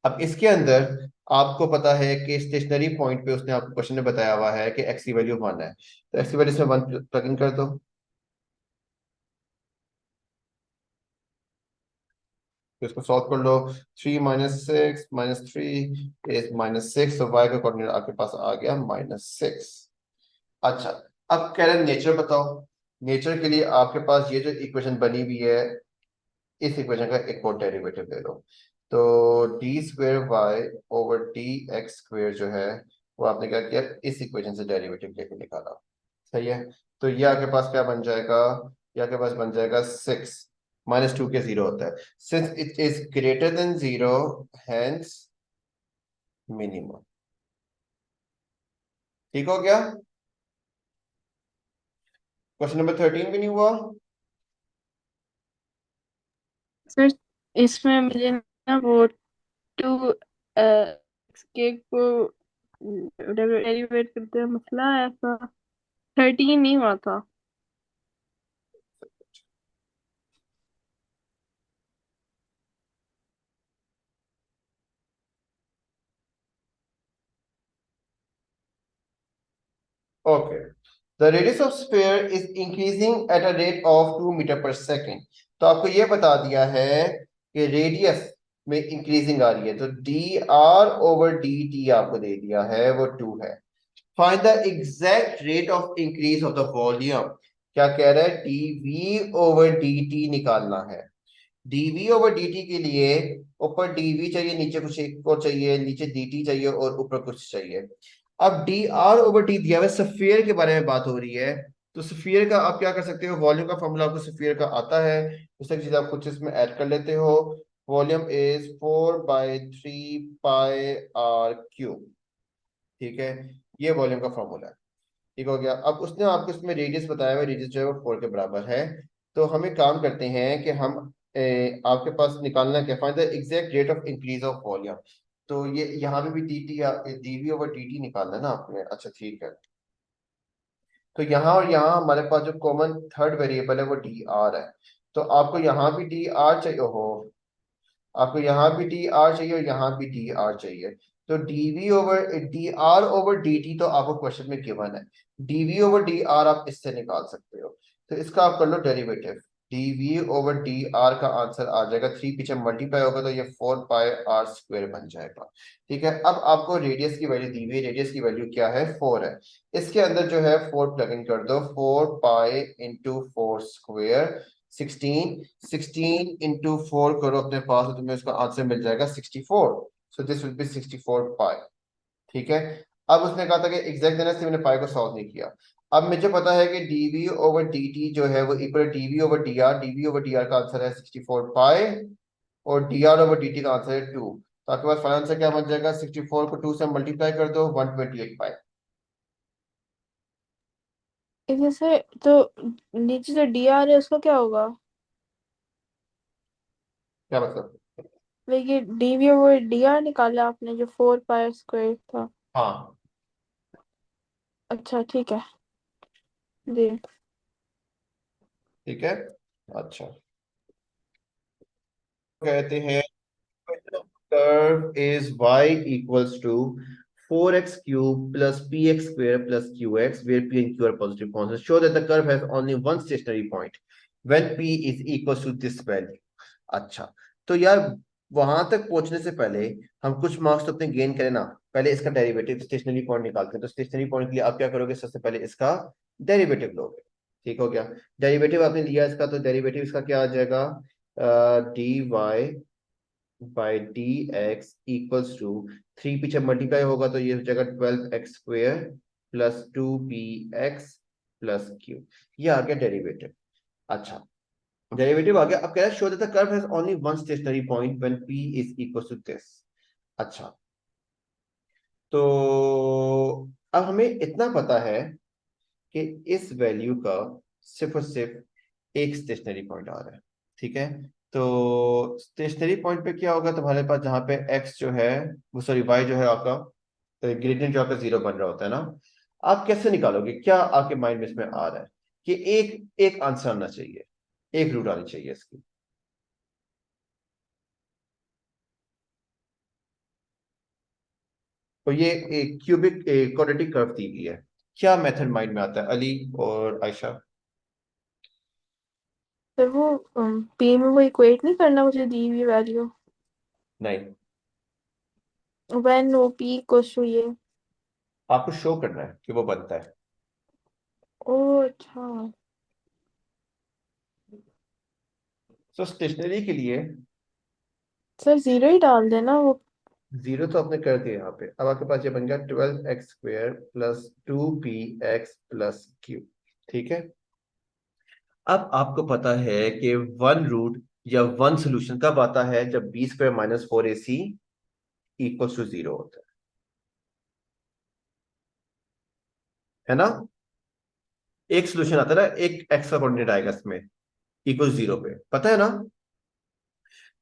अब इसके अंदर आपको पता है कि स्टेशनरी पॉइंट पे उसने आपको क्वेश्चन में बताया हुआ है कि x की वैल्यू 1 है, तो x की वैल्यू इसमें 1 प्लग इन कर दो. तो इसको सॉल्व कर लो. 3 minus 6 minus 3 is minus 6, तो y का कोऑर्डिनेट आपके पास आ गया -6. अच्छा, अब कह रहे नेचर बताओ. नेचर के लिए आपके पास ये जो इक्वेशन बनी हुई है इस इक्वेशन का एक और डेरिवेटिव ले लो. तो d square y over d x square जो है वो आपने क्या किया? इस इक्वेशन से डेरिवेटिव लेके निकाला. सही है. तो ये आपके पास क्या बन जाएगा? ये आपके पास बन जाएगा 6. -2 के 0 होता है. Since it is greater than 0 hence minimum. ठीक हो गया? क्वेश्चन नंबर 13 भी नहीं हुआ? सर इसमें मुझे ना वो 2 के को डेरिवेट करते हैं मसला ऐसा 13 नहीं हुआ था. Okay. The radius of sphere is increasing at a rate of 2 metre per second. तो आपको ये बता दिया है कि रेडियस में इंक्रीजिंग आ रही है. तो D r over d T आपको दे दिया है वो 2 है. Find the exact rate of increase of the volume. क्या कह रहा है? डीवी ओवर डी टी निकालना है. डीवी ओवर डी टी के लिए ऊपर डीवी चाहिए, नीचे कुछ एक और चाहिए, नीचे डी टी चाहिए और ऊपर कुछ चाहिए. अब डी आर ओवर टी दिया हुआ है, सफियर के बारे में बात हो रही है. तो सफियर का आप क्या कर सकते हो? वॉल्यूम का फॉर्मूला आपको सफियर का आता है, उस एक चीज आप कुछ इसमें ऐड कर लेते हो. Volume is 4/3 pi r cube. ठीक है, ये वॉल्यूम का फॉर्मूला है. ठीक हो गया? अब उसने आपको इसमें रेडियस बताया हुआ, रेडियस जो है वो 4 के बराबर है. तो हम एक काम करते हैं कि हम आपके पास निकालना क्या? Find the exact rate of increase of volume. तो ये यहाँ पे भी d t dv over d t निकालना है ना आपने. अच्छा ठीक है. तो यहाँ और यहाँ हमारे पास जो कॉमन थर्ड वेरिएबल है वो डी आर है. तो आपको यहाँ भी डी आर चाहिए हो, आपको यहाँ भी डी आर चाहिए और यहाँ भी डी आर चाहिए. तो dv over D r over d t तो आपको क्वेश्चन में गिवन है. डीवी ओवर डी आर आप इससे निकाल सकते हो. तो इसका आप कर लो derivative. DV over D R का आंसर आ जाएगा 3, पीछे मल्टीप्लाई होगा तो ये 4 पाई आर स्क्वायर बन जाएगा. ठीक है. अब आपको रेडियस की वैल्यू दी हुई, रेडियस की वैल्यू क्या है? 4 है. इसके अंदर जो है 4 प्लग इन कर दो. 4 पाई इंटू 4 स्क्वायर 16 इंटू 4 करो अपने पास तो तुम्हें उसका आंसर मिल जाएगा 64. सो दिस विल बी 64 पाई. ठीक है. अब उसने कहा था कि एग्जैक्ट देना, इसलिए मैंने पाई को सॉल्व नहीं किया. अब मुझे पता है कि डीवी ओवर डी जो है वो equal dv over D r. Dv over D R का आंसर है 64 पाई और डी आर ओवर डी का आंसर है 2. तो आपके पास फाइनल आंसर क्या बन जाएगा? 64 को 2 से मल्टीप्लाई कर दो, 128 पाई. इधर से तो नीचे जो डी आर है उसका क्या होगा? क्या मतलब? देखिए डीवी ओवर डी आर निकाला आपने जो 4 पाई स्क्वायर था. हाँ अच्छा ठीक है जी. ठीक है. अच्छा, कहते हैं curve is y equals to 4x cube plus px square plus qx, where p and q are positive constants. Show that the curve has only one stationary point when p is equals to this value. अच्छा, तो यार वहां तक पहुंचने से पहले हम कुछ मार्क्स तो अपने गेन करें ना. पहले इसका डेरिवेटिव स्टेशनरी पॉइंट निकालते हैं. तो स्टेशनरी पॉइंट के लिए आप क्या करोगे? सबसे पहले इसका डेरिवेटिव लोगे. ठीक हो गया। डेरिवेटिव आपने लिया इसका, तो डेरिवेटिव इसका क्या आ जाएगा, dy by d x equals to 3 पीछे मल्टीप्लाई होगा तो ये हो जाएगा 12x² plus 2bx plus q। ये आ गया डेरिवेटिव। अच्छा, डेरिवेटिव आ गया। अब कह रहा है show that the curve has only one stationary point when p is equal to this. अच्छा, तो अब हमें इतना पता है कि इस वैल्यू का सिर्फ और सिर्फ एक स्टेशनरी पॉइंट आ रहा है, ठीक है। तो स्टेशनरी पॉइंट पे क्या होगा तुम्हारे पास, जहां पे x जो है वो, सॉरी y जो है आपका ग्रेडियंट जो आपका 0 बन रहा होता है ना, आप कैसे निकालोगे, क्या आपके माइंड में इसमें आ रहा है कि एक एक आंसर आना चाहिए, एक रूट आनी चाहिए इसकी। तो ये एक क्यूबिक क्वाड्रेटिक कर्व दी गई है, क्या मेथड माइंड में आता है अली और आयशा? सर वो p में वो इक्वेट नहीं करना मुझे दी हुई वैल्यू, नहीं, when oh p equals to ये। आपको शो करना है कि वो बनता है। ओ अच्छा। तो स्टेशनरी के लिए सर जीरो ही डाल देना वो। 0 तो आपने कर दिया यहाँ पे। अब आपके पास ये बन गया 12x² plus 2bx plus q, ठीक है। अब आपको पता है कि वन रूट या वन सोल्यूशन कब आता है, जब b² minus 4ac equal to 0 होता है ना। एक सोल्यूशन आता है ना, एक x का कोऑर्डिनेट आएगा इसमें इक्वल 0 पे, पता है ना।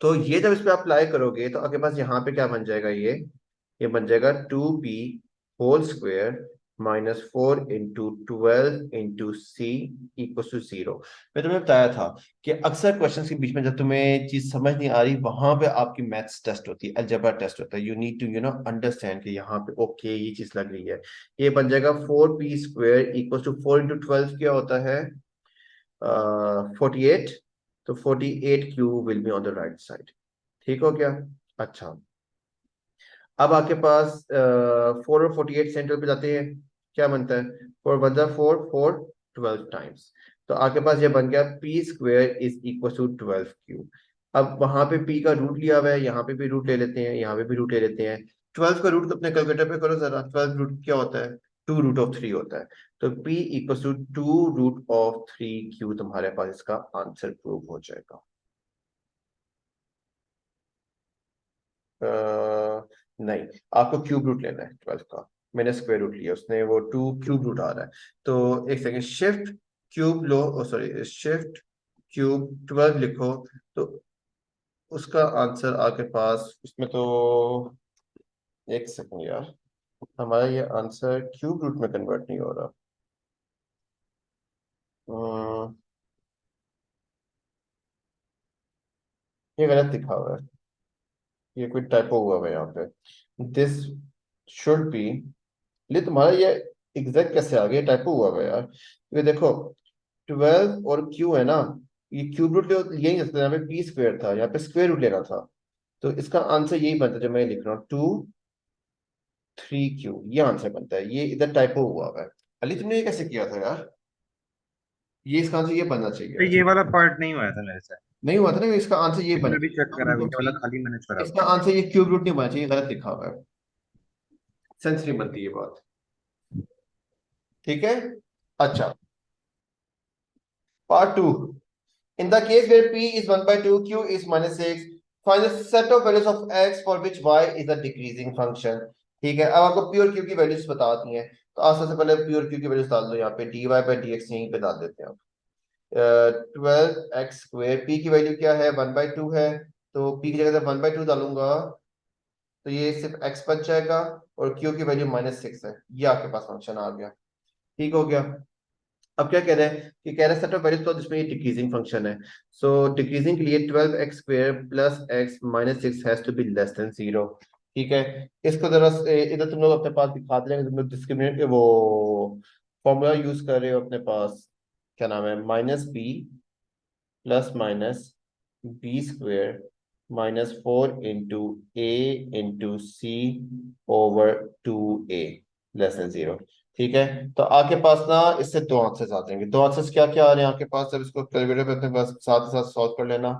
तो ये जब इस पे आप अप्लाई करोगे तो आपके पास यहाँ पे क्या बन जाएगा, ये बन जाएगा 2b² minus 4 × 12 × c equal to 0। मैं तुम्हें बताया था कि अक्सर क्वेश्चंस के बीच में जब तुम्हें चीज समझ नहीं आ रही, वहां पे आपकी मैथ्स टेस्ट होती है, अलजेब्रा टेस्ट होता है। यू नीड टू अंडरस्टैंड कि यहाँ पे ओके ये चीज लग रही है। ये बन जाएगा 4p² इक्वल टू 4 × 12 क्या होता है, 48। तो 48q will be on the right side, ठीक हो गया। अच्छा, अब आपके पास 4 और 48 सेंटर पे जाते हैं, क्या बनता है, 4 × 4 = 4 12 टाइम्स। तो आपके पास ये बन गया p² is equal to 12q। अब वहां पे p का रूट लिया हुआ है, यहाँ पे भी रूट ले लेते हैं, यहाँ पे भी रूट ले लेते हैं। 12 का रूट तो अपने कैलकुलेटर पे करो जरा, 12 रूट क्या होता है, 2√3 होता है। तो p इक्वल टू 2√3q तुम्हारे पास इसका आंसर प्रूव हो जाएगा। नहीं, आपको क्यूब रूट लेना है 12 का। मैंने स्क्वायर रूट लिया, उसने वो 2 क्यूब रूट आ रहा है। तो एक सेकेंड, शिफ्ट क्यूब लो, सॉरी शिफ्ट क्यूब 12 लिखो, तो उसका आंसर आपके पास इसमें तो, एक सेकेंड यार, हमारा ये आंसर क्यूब रूट में कन्वर्ट नहीं हो रहा। हम्म, ये गलत लिखा हुआ है, ये कोई टाइपो हुआ है यहाँ पे। दिस शुड बी, ले तुम्हारा ये एग्जैक्ट कैसे आ गया, टाइपो हुआ है यार। ये देखो 12 और क्यू है ना, ये क्यूब रूट यही सकते, यहाँ पे p² था, यहाँ पे स्क्वायर रूट लेना था। तो इसका आंसर यही बनता है जो मैं लिख रहा हूँ, 2 3q, ये आंसर बनता है। ये इधर टाइपो हुआ है। अली तुमने ये कैसे किया था यार, ये इसका आंसर ये बनना तो चाहिए। ये वाला पार्ट नहीं हुआ था मेरे से। नहीं हुआ था ना, इसका आंसर ये मैंने अभी चेक करा, ये वाला बनेगा। खाली मैंने छोड़ा इसका हुआ है। आंसर ये क्यूब रूट नहीं बनना चाहिए, गलत लिखा हुआ है, सेंस नहीं बनती ये बात, ठीक है। अच्छा, part 2। In the case where p is 1/2, q is -6, find the set of values of x for which y is a decreasing function। ठीक है, अब आपको p और q की वैल्यूज बता दी हैं, तो आप सबसे पहले p और q की वैल्यूज डाल दो यहाँ पे, dy/dx यहीं पे डाल देते हैं आप। 12x², p की वैल्यू क्या है, 1/2 है, तो p की जगह से 1/2 डालूंगा, तो ये सिर्फ x बच जाएगा, और q की वैल्यू -6 है, ये आपके पास फंक्शन आ गया, ठीक हो गया। अब क्या कह रहे हैं कि कह रहे हैं सेट ऑफ वैल्यूज, तो जिसमें ये डिक्रीजिंग फंक्शन है। सो डिक्रीजिंग के लिए 12x² plus x -6 has to be less than 0, ठीक है। इसको जरा इधर तुम लोग अपने पास दिखा देंगे, तुम लोग डिस्क्रिमिनेट वो फॉर्मूला यूज कर रहे हो अपने पास, क्या नाम है, -b plus minus b² -4 × a × c/2a less than 0, ठीक है, तो आपके पास ना इससे दो आंसर्स आ जाएंगे। दो आंसर्स क्या क्या आ रहे हैं आपके पास, जब इसको कैलकुलेटर पे अपने पास साथ ही साथ सॉल्व कर लेना।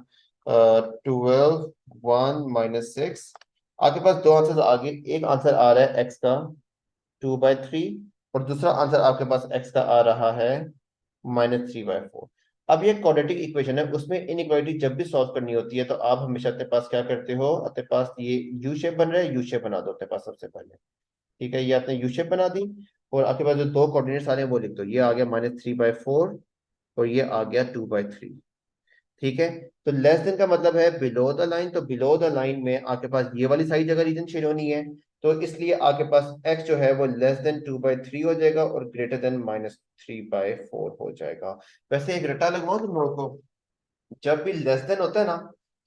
12 1 माइनस 6, आपके पास दो आंसर्स आ गए। एक आंसर आ रहा है एक्स का 2/3, और दूसरा आंसर आपके पास एक्स का आ रहा है -3/4। अब ये क्वाड्रेटिक इक्वेशन है, उसमें इनइक्वालिटी जब भी सॉल्व करनी होती है तो आप हमेशा अपने पास क्या करते हो, अपने पास ये यू शेप बन रहा है, यू शेप बना दो अपने पास सबसे पहले। ठीक है, ये आपने यू शेप बना दी, और आपके पास जो दो कोऑर्डिनेट्स आ रहे हैं वो लिख दो। ये आ गया -3/4 और ये आ गया 2/3। ठीक है, तो लेस देन का मतलब है बिलो द लाइन, तो बिलो द लाइन में आपके पास ये वाली सारी जगह रीजन शेड होनी है, तो इसलिए आपके पास x जो है वो लेस देन 2/3 हो जाएगा और ग्रेटर देन -3/4 हो जाएगा। वैसे एक रटा लगवाऊं तुम लोगों को, जब भी लेस देन होता है ना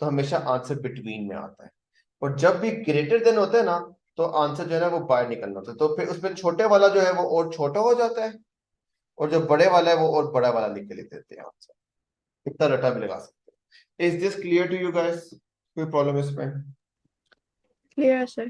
तो हमेशा आंसर बिटवीन में आता है, और जब भी ग्रेटर देन होता है ना तो आंसर जो है ना वो बाहर निकलना होता है। तो फिर उसमें छोटे वाला जो है वो और छोटा हो जाता है, और जो बड़े वाला है वो और बड़ा वाला लिख के लिख देते हैं आंसर। इतना रटा भी लगा सकते हैं। Is this clear to you guys? कोई प्रॉब्लम इसमें? Clear, sir.